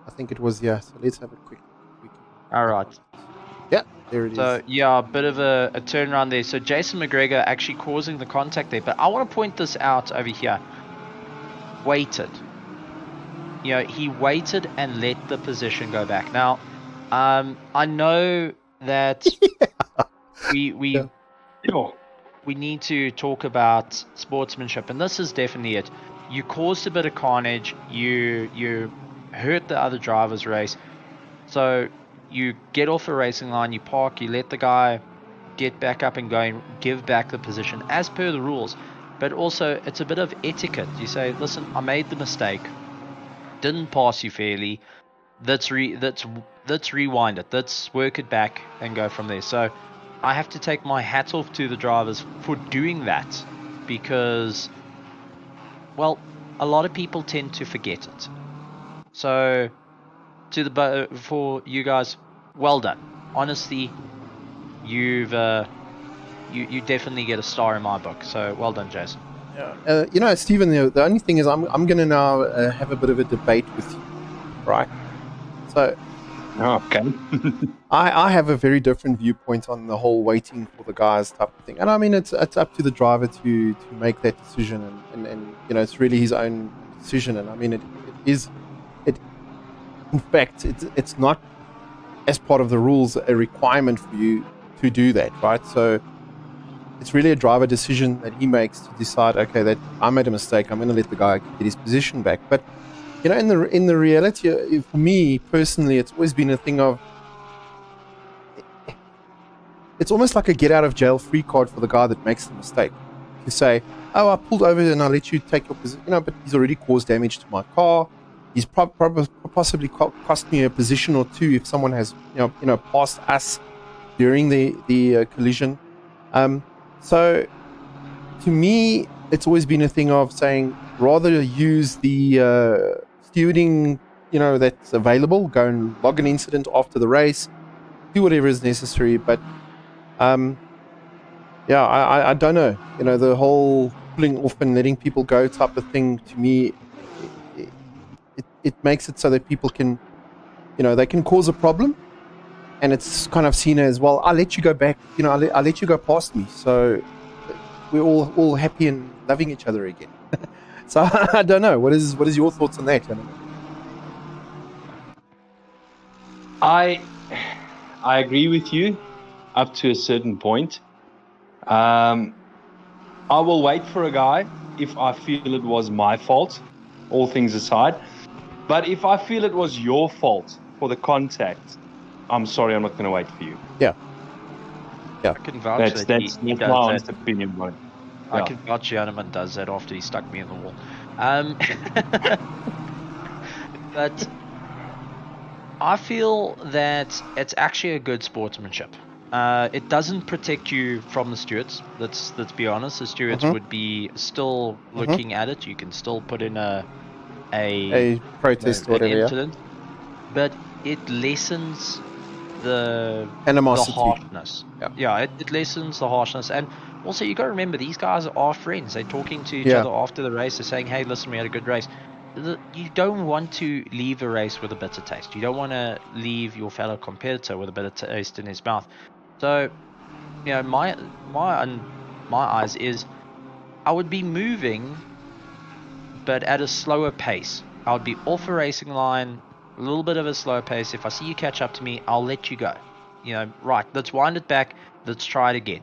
I think it was. Yeah. So let's have a quick. All right. Yeah, there it is. So yeah, a bit of a turnaround there. So Jason McGregor actually causing the contact there. But I want to point this out over here. Waited. He waited and let the position go back. Now, I know that we need to talk about sportsmanship, and this is definitely it. You caused a bit of carnage, you hurt the other driver's race, so you get off the racing line, you park, you let the guy get back up and go and give back the position as per the rules. But also it's a bit of etiquette. You say, listen, I made the mistake, didn't pass you fairly, let's rewind it, let's work it back and go from there. So I have to take my hat off to the drivers for doing that, because, well, a lot of people tend to forget it. So, for you guys, well done. Honestly, you definitely get a star in my book. So, well done, Jason. Stephen, the only thing is I'm going to now have a bit of a debate with you, right? So, okay. I have a very different viewpoint on the whole waiting for the guys type of thing, and I mean it's up to the driver to make that decision, and it's really his own decision, and I mean it is in fact it's not, as part of the rules, a requirement for you to do that, right? So it's really a driver decision that he makes to decide, okay, that I made a mistake, I'm going to let the guy get his position back. But in the reality, for me personally, it's always been a thing of, it's almost like a get out of jail free card for the guy that makes the mistake. You say, oh, I pulled over and I'll let you take your position, but he's already caused damage to my car. He's possibly cost me a position or two if someone has passed us during the collision. So to me, it's always been a thing of saying, rather use the stewarding, that's available, go and log an incident after the race, do whatever is necessary. But I don't know, the whole pulling off and letting people go type of thing, to me, it makes it so that people can, they can cause a problem, and it's kind of seen as, well, I'll let you go back, I'll let you go past me, so we're all happy and loving each other again. So I don't know. What is your thoughts on that? I agree with you up to a certain point. I will wait for a guy if I feel it was my fault, all things aside. But if I feel it was your fault for the contact, I'm sorry, I'm not going to wait for you. Yeah. I can vouch that's he my does honest that. opinion, bro. I can vouch Janeman does that after he stuck me in the wall. But I feel that it's actually a good sportsmanship. It doesn't protect you from the stewards. Let's be honest. The stewards would be still looking at it. You can still put in a protest or whatever, incident, but it lessens the animosity, the harshness. Yeah, it lessens the harshness. And Also, you got to remember, these guys are friends. They're talking to each Yeah. other after the race. They're saying, hey, listen, we had a good race. You don't want to leave a race with a bitter taste. You don't want to leave your fellow competitor with a bitter taste in his mouth. So, you know, my eyes is, I would be moving, but at a slower pace. I would be off a racing line, a little bit of a slower pace. If I see you catch up to me, I'll let you go. You know, right, let's wind it back. Let's try it again.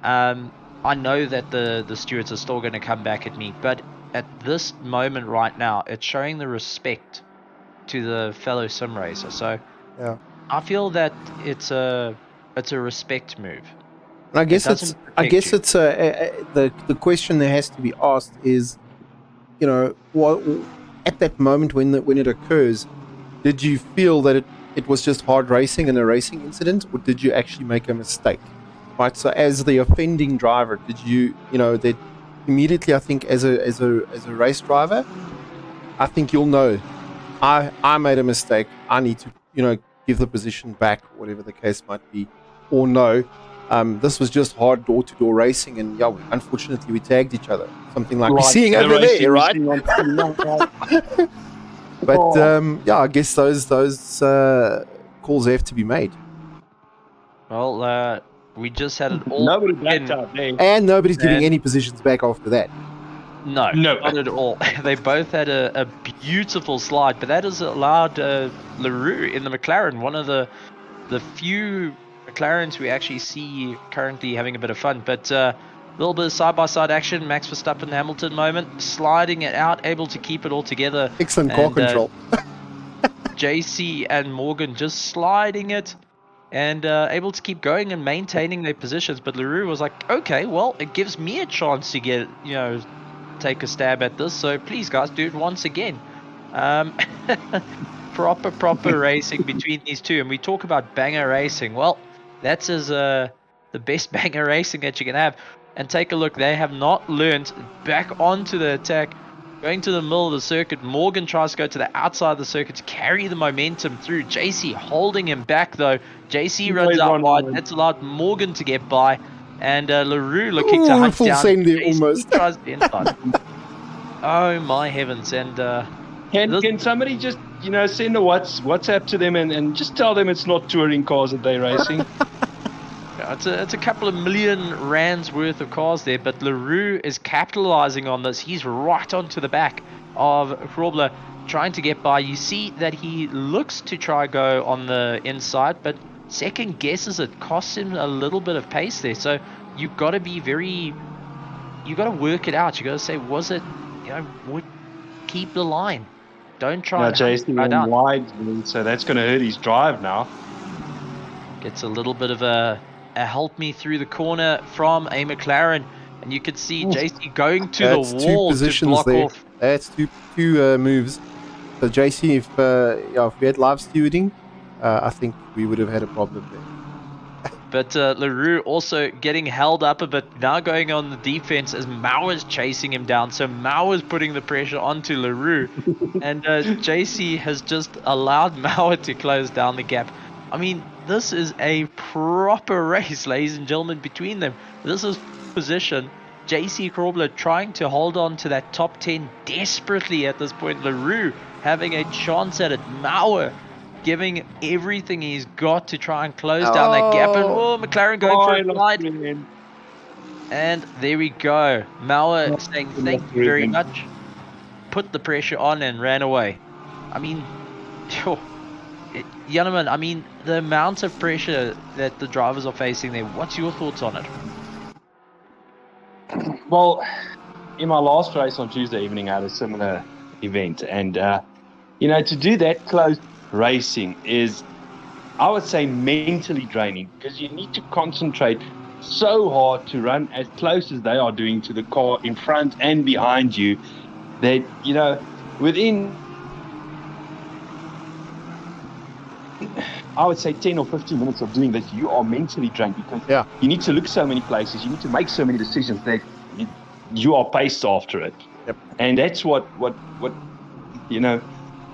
I know that the stewards are still going to come back at me, but at this moment right now, it's showing the respect to the fellow sim racer. So Yeah. I feel that it's a respect move. And I guess doesn't it's the question that has to be asked is, you know, what at that moment when it occurs, did you feel that it was just hard racing and a racing incident, or did you actually make a mistake? Right. So as the offending driver, did you know that immediately? I think as a race driver, I think you'll know. I made a mistake. I need to, you know, give the position back, whatever the case might be, or no. This was just hard door-to-door racing, and yeah, unfortunately we tagged each other. Something like we're seeing over there, right? But yeah, I guess those calls have to be made. Well, we just had it all. Nobody backed up there. And nobody's giving any positions back after that. No, not at all. They both had a beautiful slide, but that has allowed LaRue in the McLaren, one of the few McLarens we actually see currently having a bit of fun. But a little bit of side-by-side action, Max Verstappen Hamilton moment, sliding it out, able to keep it all together. Excellent car control. JC and Morgan just sliding it and able to keep going and maintaining their positions. But LaRue was like, okay, well, it gives me a chance to get, you know, take a stab at this. So please, guys, do it once again. Proper racing between these two. And we talk about banger racing. Well, that's the best banger racing that you can have. And take a look. They have not learned. Back onto the attack. Going to the middle of the circuit. Morgan tries to go to the outside of the circuit to carry the momentum through. JC holding him back, though. JC runs out wide. That's allowed Morgan to get by. And LaRue looking to hunt full down. same there JC almost. tries the inside. Oh, my heavens. And can somebody just, you know, send a WhatsApp to them and just tell them it's not touring cars that they're racing? It's a couple of million rands worth of cars there, but LaRue is capitalizing on this. He's right onto the back of Krobler, trying to get by. You see that he looks to try go on the inside, but second guesses it, costs him a little bit of pace there. So you've got to be you got to work it out. You got to say, was it, you know, keep the line. Don't try. Jason went wide, so that's going to hurt his drive now. Gets a little bit of a help me through the corner from a McLaren, and you could see JC going to the wall to block off. That's two moves. So JC, if we had live stewarding, I think we would have had a problem there. But LaRue also getting held up a bit, now going on the defense as Mao is chasing him down. So Mao is putting the pressure onto LaRue, and JC has just allowed Mao to close down the gap. I mean, this is a proper race, ladies and gentlemen, between them. This is position. JC Krobler trying to hold on to that top 10 desperately at this point. LaRue having a chance at it. Mauer giving everything he's got to try and close down that gap. And McLaren going for a slide. And there we go. Mauer saying thank you very much. Put the pressure on and ran away. I mean, Janneman, I mean, the amount of pressure that the drivers are facing there, what's your thoughts on it? Well, in my last race on Tuesday evening, I had a similar event. And, you know, to do that close racing is, I would say, mentally draining, because you need to concentrate so hard to run as close as they are doing to the car in front and behind you that, you know, within, I would say 10 or 15 minutes of doing this, you are mentally drained, because you need to look so many places, you need to make so many decisions that you are paced after it. Yep. And that's what you know,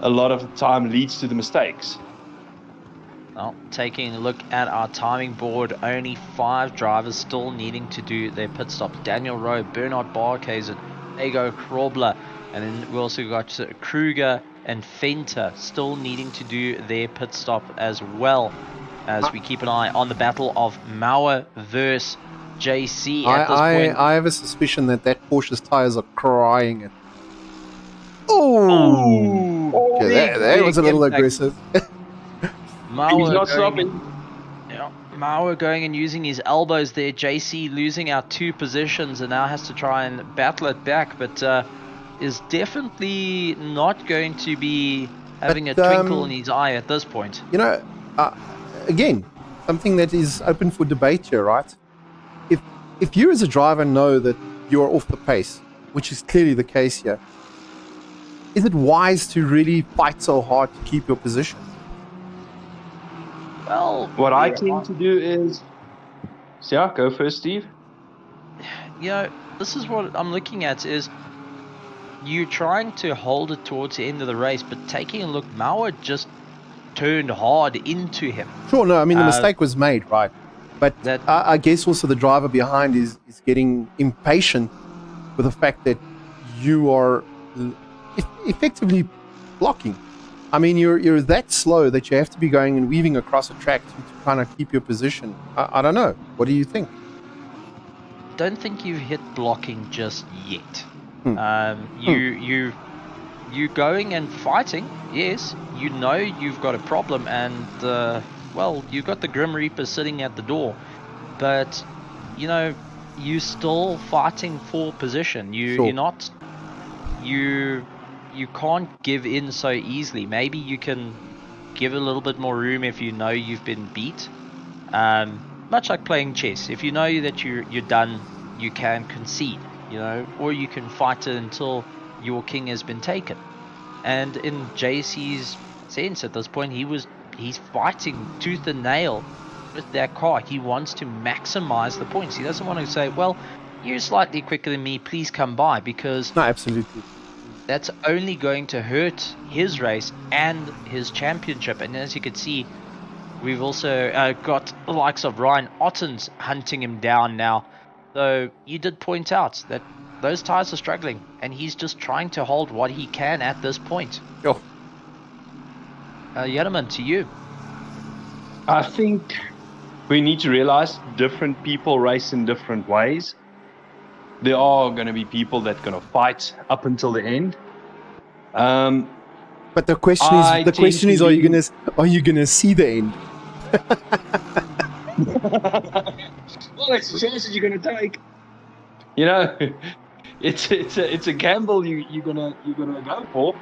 a lot of the time leads to the mistakes. Well, taking a look at our timing board, only 5 drivers still needing to do their pit stops. Daniel Rowe, Bernard Barkhuizen, Ego Krobler, and then we also got Kruger and Fenter still needing to do their pit stop as well, as we keep an eye on the battle of Mauer versus JC at this point. I have a suspicion that Porsche's tires are crying at. Oh, okay, that was a little aggressive. Mauer not stopping. Mauer going and using his elbows there. JC losing out 2 positions and now has to try and battle it back, but is definitely not going to be having a twinkle in his eye at this point. You know, again, something that is open for debate here, right? If you as a driver know that you're off the pace, which is clearly the case here, is it wise to really fight so hard to keep your position? Well, what I tend to do is, yeah, go first, Steve. You know, this is what I'm looking at is you trying to hold it towards the end of the race, but taking a look, Mauer just turned hard into him. Sure, no, I mean, the mistake was made, right? But that, I guess also the driver behind is getting impatient with the fact that you are effectively blocking. I mean, you're that slow that you have to be going and weaving across a track to kind of keep your position. I don't know. What do you think? Don't think you've hit blocking just yet. You going and fighting, yes. You know you've got a problem, and well, you've got the Grim Reaper sitting at the door, but you know you're still fighting for position. You're not. You can't give in so easily. Maybe you can give a little bit more room if you know you've been beat. Much like playing chess. If you know that you're done, you can concede, you know, or you can fight it until your king has been taken. And in JC's sense at this point, he's fighting tooth and nail with that car. He wants to maximize the points. He doesn't want to say, well, you're slightly quicker than me, please come by, because no, absolutely. That's only going to hurt his race and his championship. And as you can see, we've also got the likes of Ryan Ottens hunting him down now. So you did point out that those tires are struggling, and he's just trying to hold what he can at this point. Oh. Yadaman, to you. I think we need to realize different people race in different ways. There are going to be people that are going to fight up until the end. But the question is, are you gonna see the end? Well, it's the chances you're going to take. You know, it's a gamble you're gonna go for.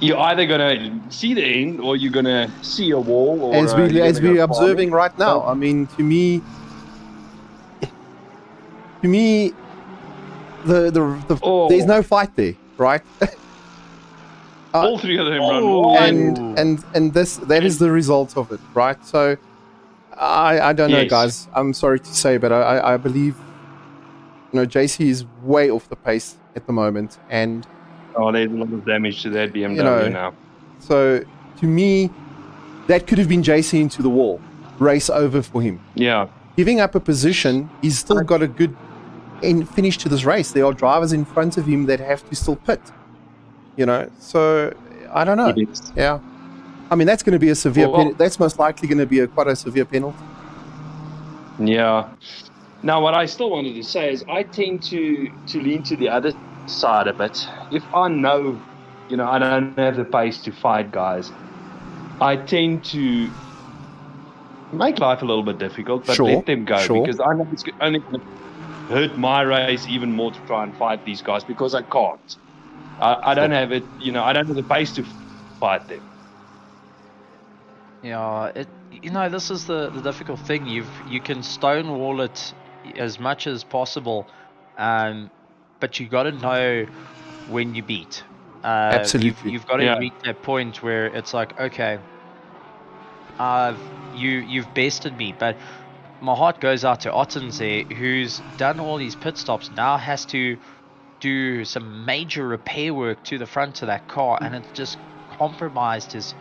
You're either gonna see the end, or you're gonna see a wall. Or as we're observing right now. I mean, to me, there's no fight there, right? All 3 of them run wide. And that is the result of it, right? So I don't know, guys. I'm sorry to say, but I believe, you know, JC is way off the pace at the moment, and there's a lot of damage to that BMW now. So to me, that could have been JC into the wall, race over for him. Yeah, giving up a position, he's still got a good finish to this race. There are drivers in front of him that have to still pit. You know, so I don't know. Yeah, I mean, that's going to be a severe. That's most likely going to be quite a severe penalty. Yeah. Now, what I still wanted to say is, I tend to lean to the other side a bit. If I know, you know, I don't have the pace to fight guys, I tend to make life a little bit difficult, but let them go, because I know it's only going to hurt my race even more to try and fight these guys, because I can't. I don't have it, you know, I don't have the pace to fight them. Yeah, you know, this is the difficult thing. You can stonewall it as much as possible, but you got to know when you beat. Absolutely. You've got to reach that point where it's like, okay, you've bested me, but my heart goes out to Ottens there, who's done all these pit stops, now has to do some major repair work to the front of that car, and it's just compromised his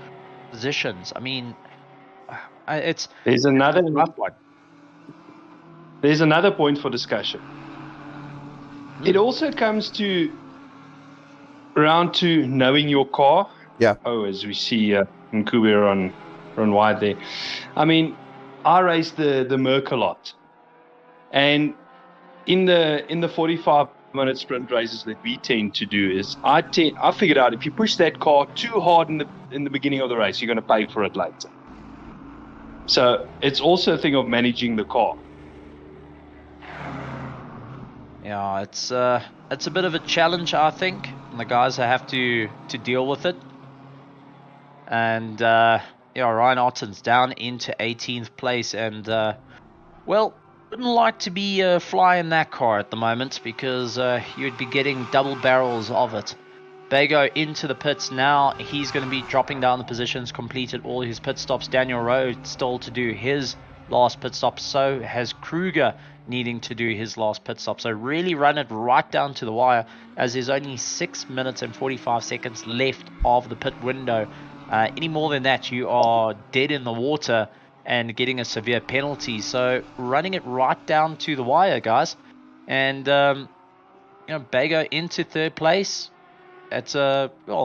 positions. I mean, it's There's another a rough one. There's another point for discussion. It also comes around to knowing your car. Yeah. Oh, as we see Nkube on wide there. I mean, I race the Merc a lot, and in the 45-minute sprint races that we tend to do is I figured out if you push that car too hard in the beginning of the race, you're going to pay for it later. So it's also a thing of managing the car. Yeah, it's a bit of a challenge, I think. And the guys have to deal with it. And Ryan Otten's down into 18th place, and well, wouldn't like to be flying that car at the moment, because you'd be getting double barrels of it. Bago into the pits now. He's going to be dropping down the positions, completed all his pit stops. Daniel Rowe still to do his last pit stop. So has Kruger needing to do his last pit stop. So really run it right down to the wire, as there's only 6 minutes and 45 seconds left of the pit window. Any more than that, you are dead in the water and getting a severe penalty. So running it right down to the wire, guys. And Bago into third place. It's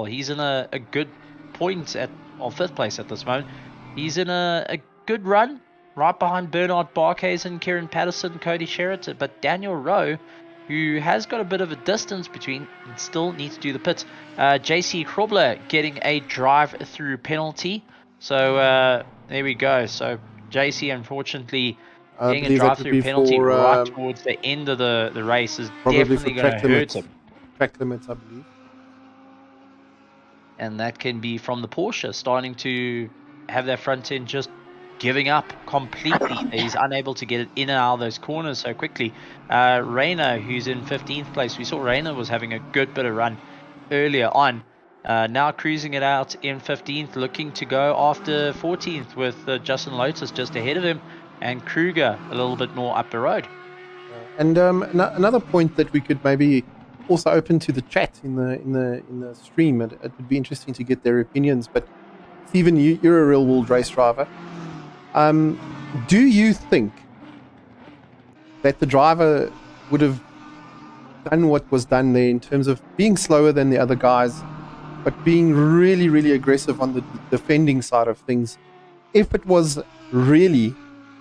he's in a good point or fifth place at this moment. He's in a good run, right behind Bernard Barkhuizen, Kieran Patterson, Cody Sherritt, but Daniel Rowe, who has got a bit of a distance between, still needs to do the pits. JC Krobler getting a drive-through penalty. So there we go. So JC, unfortunately, getting a drive-through penalty right towards the end of the race is definitely going to hurt him. Track limits, I believe. And that can be from the Porsche starting to have their front end just giving up completely. He's unable to get it in and out of those corners so quickly. Rayner, who's in 15th place. We saw Rayner was having a good bit of run earlier on. Now cruising it out in 15th, looking to go after 14th with Justin Lotus just ahead of him, and Kruger a little bit more up the road. And another point that we could maybe also open to the chat in the stream. It would be interesting to get their opinions. But Stephen, you're a real world race driver. Do you think that the driver would have done what was done there in terms of being slower than the other guys, but being really, really aggressive on the defending side of things, if it was really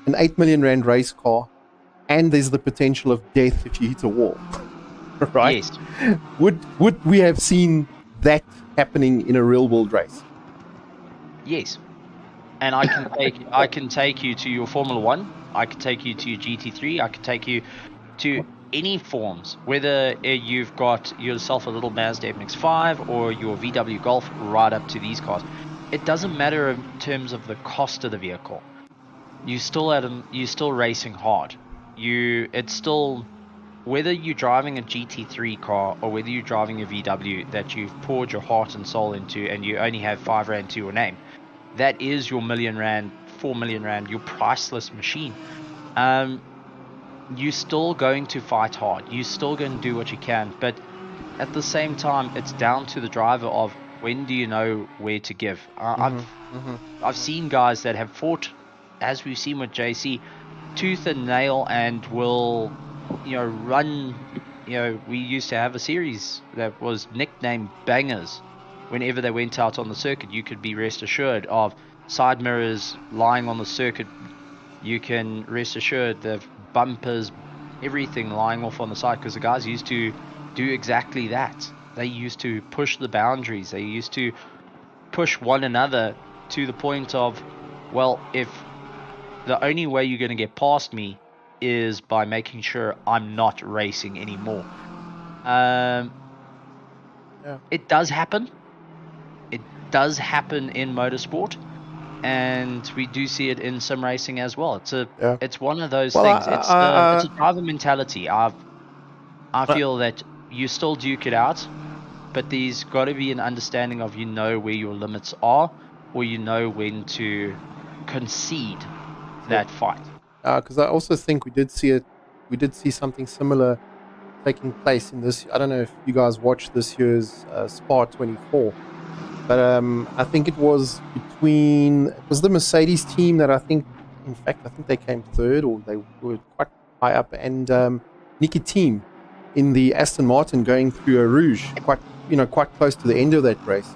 an 8 million rand race car and there's the potential of death if you hit a wall? Right? Yes. Would we have seen that happening in a real world race? Yes. And I can take you to your Formula 1, I can take you to your GT3, I can take you to any forms, whether you've got yourself a little Mazda MX-5 or your VW Golf, right up to these cars. It doesn't matter in terms of the cost of the vehicle. You're still racing hard. It's still, whether you're driving a GT3 car or whether you're driving a VW that you've poured your heart and soul into, and you only have 5 rand to your name, that is your million rand, 4 million rand, your priceless machine. You're still going to fight hard. You're still going to do what you can. But at the same time, it's down to the driver of when do you know where to give. I've seen guys that have fought, as we've seen with JC, tooth and nail, and will run. We used to have a series that was nicknamed Bangers. Whenever they went out on the circuit, you could be rest assured of side mirrors lying on the circuit. You can rest assured the bumpers, everything lying off on the side, because the guys used to do exactly that. They used to push the boundaries. They used to push one another to the point of, well, if the only way you're going to get past me is by making sure I'm not racing anymore. It does happen. It does happen in motorsport, and we do see it in sim racing as well. It's one of those things. It's a driver mentality. I feel that you still duke it out, but there's got to be an understanding of where your limits are, or when to concede that fight. Because I also think we did see something similar taking place in this. I don't know if you guys watched this year's Spa 24, but I think it was between, it was the Mercedes team that I think they came third, or they were quite high up, and Nicky team in the Aston Martin going through a Rouge, quite close to the end of that race.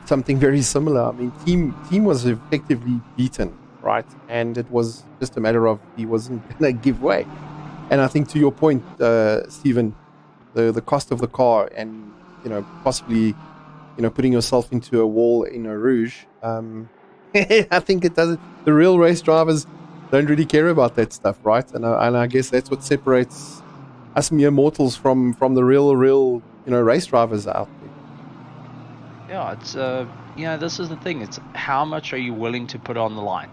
Something very similar. I mean, team was effectively beaten, right? And it was just a matter of he wasn't going to give way. And I think to your point, Stephen, the cost of the car and possibly putting yourself into a wall in a Rouge. I think it doesn't. The real race drivers don't really care about that stuff, right? And I guess that's what separates us mere mortals from the real race drivers out there. Yeah, it's this is the thing. It's how much are you willing to put on the line,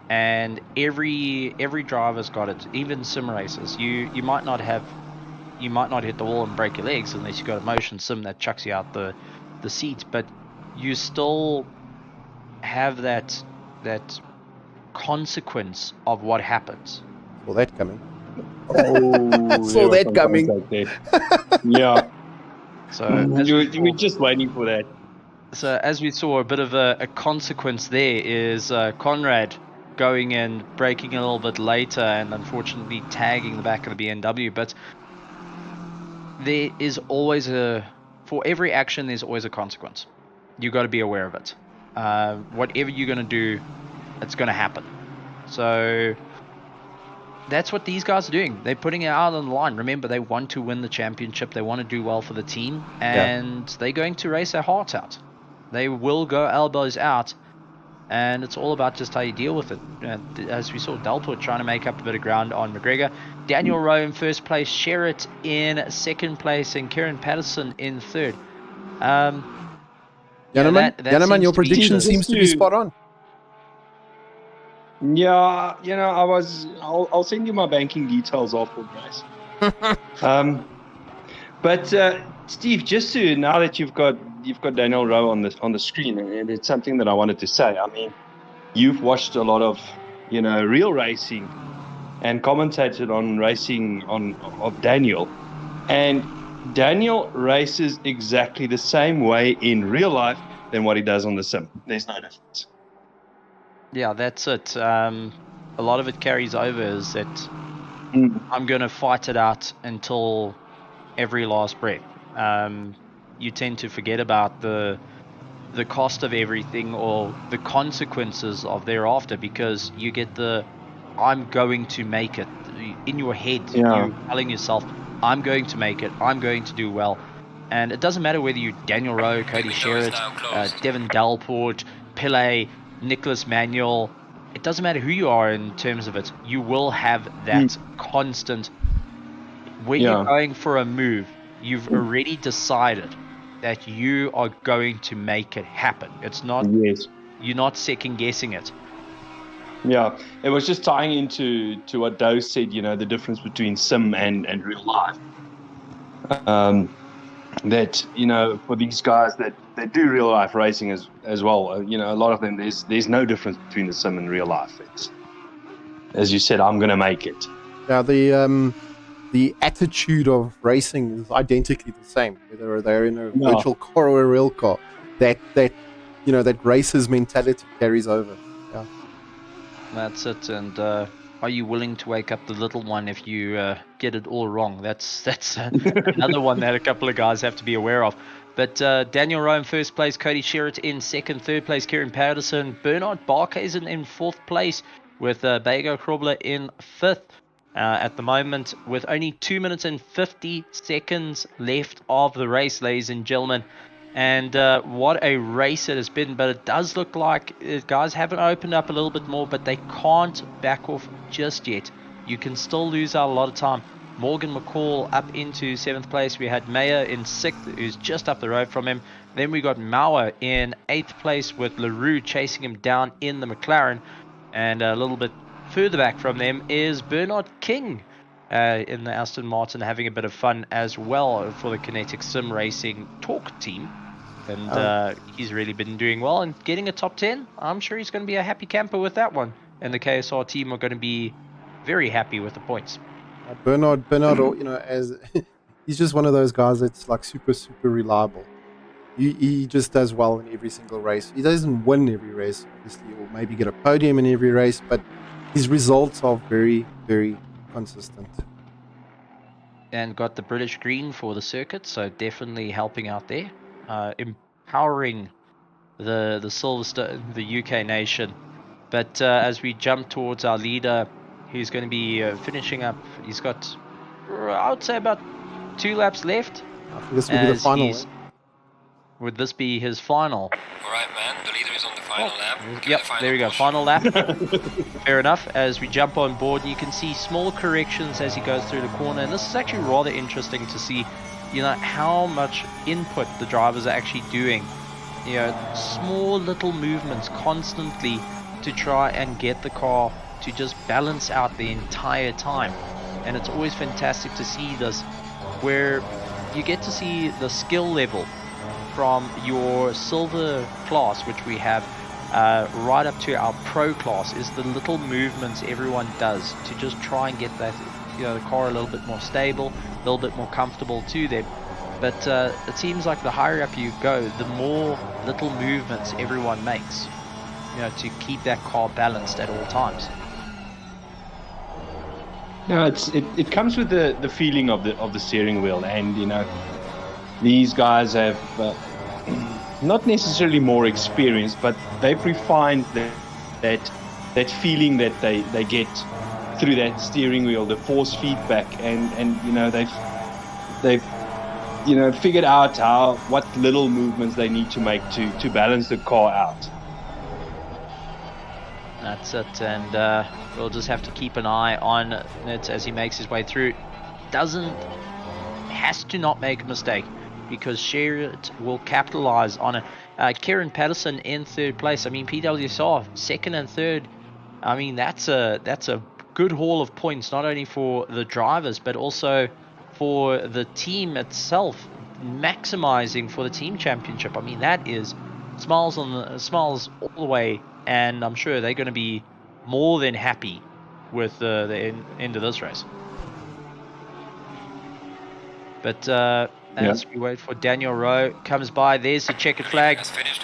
and every driver's got it. Even sim races, you might not hit the wall and break your legs unless you got a motion sim that chucks you out the seat, but you still have that consequence of what happens. Saw that coming. Oh, saw that coming. Yeah. So we're just waiting for that. So as we saw, a bit of a consequence there is Conrad going in, braking a little bit later, and unfortunately tagging the back of the BMW. But there is always for every action, there's always a consequence. You got to be aware of it. Whatever you're going to do, it's going to happen. So that's what these guys are doing. They're putting it out on the line. Remember, they want to win the championship. They want to do well for the team, and they're going to race their hearts out. They will go elbows out, and it's all about just how you deal with it. As we saw, Delport trying to make up a bit of ground on McGregor. Daniel Rowe in first place, Sherritt in second place, and Kieran Patterson in third. Janneman, your prediction seems to be spot on. Yeah, I'll send you my banking details after, guys. But Steve, just to, now that you've got Daniel Rowe on the screen, and it's something that I wanted to say. I mean, you've watched a lot of real racing and commentated on racing of Daniel, and Daniel races exactly the same way in real life than what he does on the sim. There's no difference. Yeah, that's it. A lot of it carries over is that I'm going to fight it out until every last breath. You tend to forget about the cost of everything or the consequences of thereafter, because you get I'm going to make it. In your head, you're telling yourself, I'm going to make it, I'm going to do well. And it doesn't matter whether you're Daniel Rowe, Cody Sherritt, Devin Delport, Pillay, Nicholas Manuel. It doesn't matter who you are in terms of it. You will have that constant. When you're going for a move, you've already decided that you are going to make it happen. It's not. Yes. You're not second guessing it. Yeah, it was just tying into what Doe said. The difference between sim and real life. That for these guys that do real life racing as well, a lot of them, there's no difference between the sim and real life. It's, as you said, I'm gonna make it. Yeah, the attitude of racing is identically the same, whether they're in a virtual car or a real car. That racer's mentality carries over. Yeah, that's it. And are you willing to wake up the little one if you get it all wrong? That's another one that a couple of guys have to be aware of. But Daniel Rowe in first place, Cody Sherritt in second, third place Kieran Patterson, Bernard Barkhuizen in fourth place, with Bego Krobler in fifth. At the moment, with only 2 minutes and 50 seconds left of the race, ladies and gentlemen. And what a race it has been. But it does look like guys haven't opened up a little bit more, but they can't back off just yet. You can still lose out a lot of time. Morgan McCall up into 7th place. We had Mayer in 6th, who's just up the road from him. Then we got Mauer in 8th place, with LaRue chasing him down in the McLaren. And a little bit further back from them is Bernard King in the Aston Martin, having a bit of fun as well for the Kinetic Sim Racing Talk team. And he's really been doing well and getting a top 10. I'm sure he's going to be a happy camper with that one. And the KSR team are going to be very happy with the points. Bernard, as he's just one of those guys that's like super, super reliable. He just does well in every single race. He doesn't win every race, obviously, or maybe get a podium in every race, but his results are very, very consistent. And got the British green for the circuit, so definitely helping out there, empowering the Silverstone, the UK nation. But as we jump towards our leader, who's going to be finishing up, he's got, I would say, about 2 laps left. I think this will be the final. Would this be his final? All right, man. The leader is on the final lap. Yep, there we go. Final lap. Fair enough. As we jump on board, you can see small corrections as he goes through the corner. And this is actually rather interesting to see, how much input the drivers are actually doing. Small little movements constantly to try and get the car to just balance out the entire time. And it's always fantastic to see this, where you get to see the skill level from your silver class, which we have, right up to our pro class, is the little movements everyone does to just try and get that, the car a little bit more stable, a little bit more comfortable to them. But it seems like the higher up you go, the more little movements everyone makes, to keep that car balanced at all times. No, it comes with the feeling of the steering wheel, and these guys have not necessarily more experience, but they've refined that feeling that they get through that steering wheel, the force feedback, and they've figured out what little movements they need to make to balance the car out. That's it, and we'll just have to keep an eye on it as he makes his way through. Has to not make a mistake, because Sherritt will capitalize on it. Kieran Patterson in 3rd place. I mean, PWSR 2nd and 3rd. I mean, that's a good haul of points, not only for the drivers but also for the team itself, maximizing for the team championship. I mean, that is smiles all the way, and I'm sure they're going to be more than happy with the end of this race. But as we wait for Daniel Rowe, comes by, there's the checkered flag,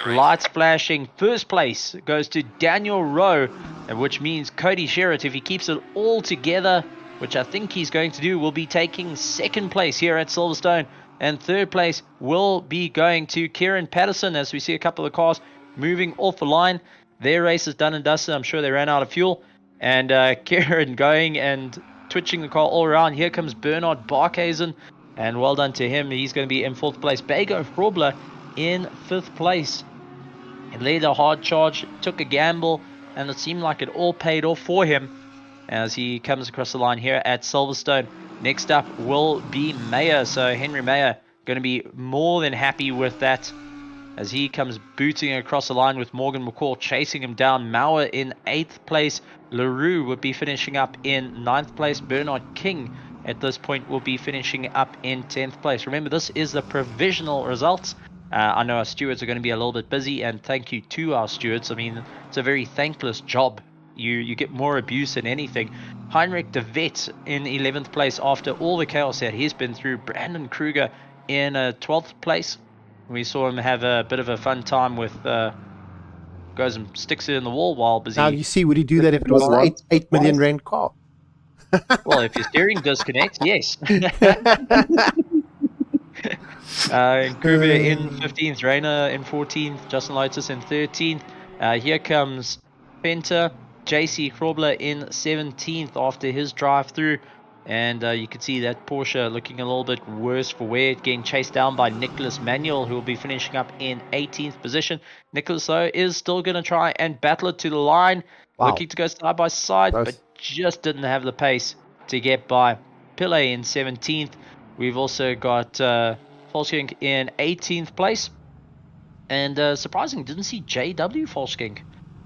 lights flashing. 1st place goes to Daniel Rowe, which means Cody Sherritt, if he keeps it all together, which I think he's going to do, will be taking 2nd place here at Silverstone, and 3rd place will be going to Kieran Patterson, as we see a couple of cars moving off the line. Their race is done and dusted. I'm sure they ran out of fuel, and Kieran going and twitching the car all around. Here comes Bernard Barkhuizen, and well done to him. He's going to be in 4th place. Bego Frobler in 5th place. He laid a hard charge, took a gamble, and it seemed like it all paid off for him as he comes across the line here at Silverstone. Next up will be Mayer. So Henry Mayer going to be more than happy with that as he comes booting across the line with Morgan McCall chasing him down. Mauer in 8th place. LaRue would be finishing up in 9th place. Bernard King at this point will be finishing up in 10th place. Remember, this is the provisional results. I know our stewards are going to be a little bit busy, and thank you to our stewards. I mean, it's a very thankless job. You get more abuse than anything. Heinrich de Vet in 11th place after all the chaos that he's been through. Brandon Kruger in 12th place. We saw him have a bit of a fun time with goes and sticks it in the wall while busy. Now you see, would he do that if it was an 8 million rand car? Well, if your steering disconnects, yes. Kruger in 15th, Rayner in 14th, Justin Lotus in 13th. Here comes Penta, JC Krobler in 17th after his drive through. And you can see that Porsche looking a little bit worse for wear, getting chased down by Nicholas Manuel, who will be finishing up in 18th position. Nicholas, though, is still going to try and battle it to the line. Wow. Looking to go side by side, but just didn't have the pace to get by. Pillay in 17th. We've also got Volskink in 18th place. And surprisingly, didn't see JW Volskink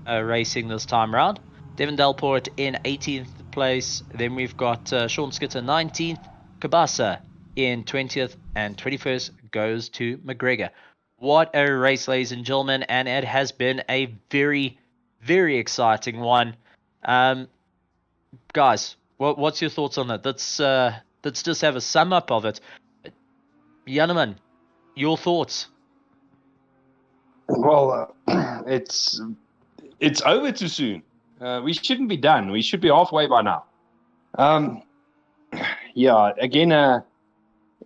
racing this time around. Devin Delport in 18th place. Then we've got Sean Skitter 19th. Kabasa in 20th. And 21st goes to McGregor. What a race, ladies and gentlemen. And it has been a very, very exciting one. Guys, what's your thoughts on that? Let's just have a sum up of it. Janneman, your thoughts? Well, it's over too soon. We shouldn't be done. We should be halfway by now. Yeah, again,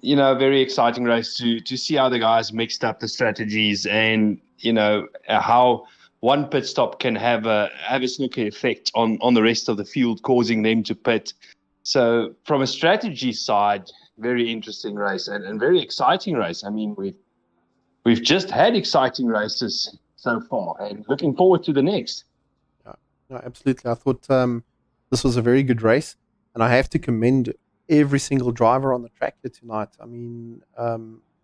very exciting race to see how the guys mixed up the strategies, and how one pit stop can have a snooker effect on the rest of the field, causing them to pit. So from a strategy side, very interesting race and very exciting race. I mean, we've just had exciting races so far, and looking forward to the next. Yeah, no, absolutely. I thought this was a very good race, and I have to commend every single driver on the track here tonight. I mean,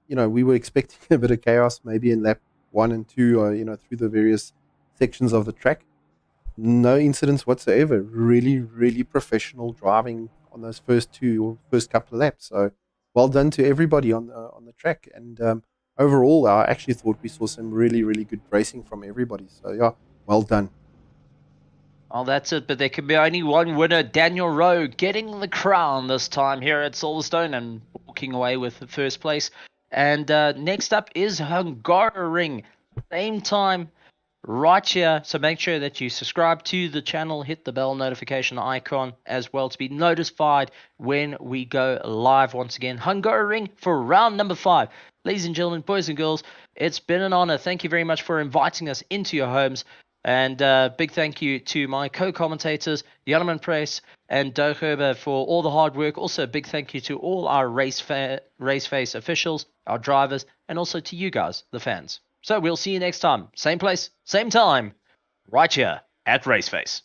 we were expecting a bit of chaos maybe in lap 1 and 2, or, through the various sections of the track. No incidents whatsoever. Really, really professional driving on those first couple of laps. So well done to everybody on the track. And overall, I actually thought we saw some really, really good racing from everybody. So yeah, well done. Oh, that's it. But there can be only one winner. Daniel Rowe getting the crown this time here at Silverstone and walking away with the first place. And next up is Hungaroring. Same time, right here. So make sure that you subscribe to the channel, hit the bell notification icon as well to be notified when we go live once again. Hungaroring for round number 5. Ladies and gentlemen, boys and girls, it's been an honor. Thank you very much for inviting us into your homes. And big thank you to my co-commentators, Janneman Press and Doug Herber, for all the hard work. Also, a big thank you to all our Raceface officials, our drivers, and also to you guys, the fans. So we'll see you next time. Same place, same time, right here at Raceface.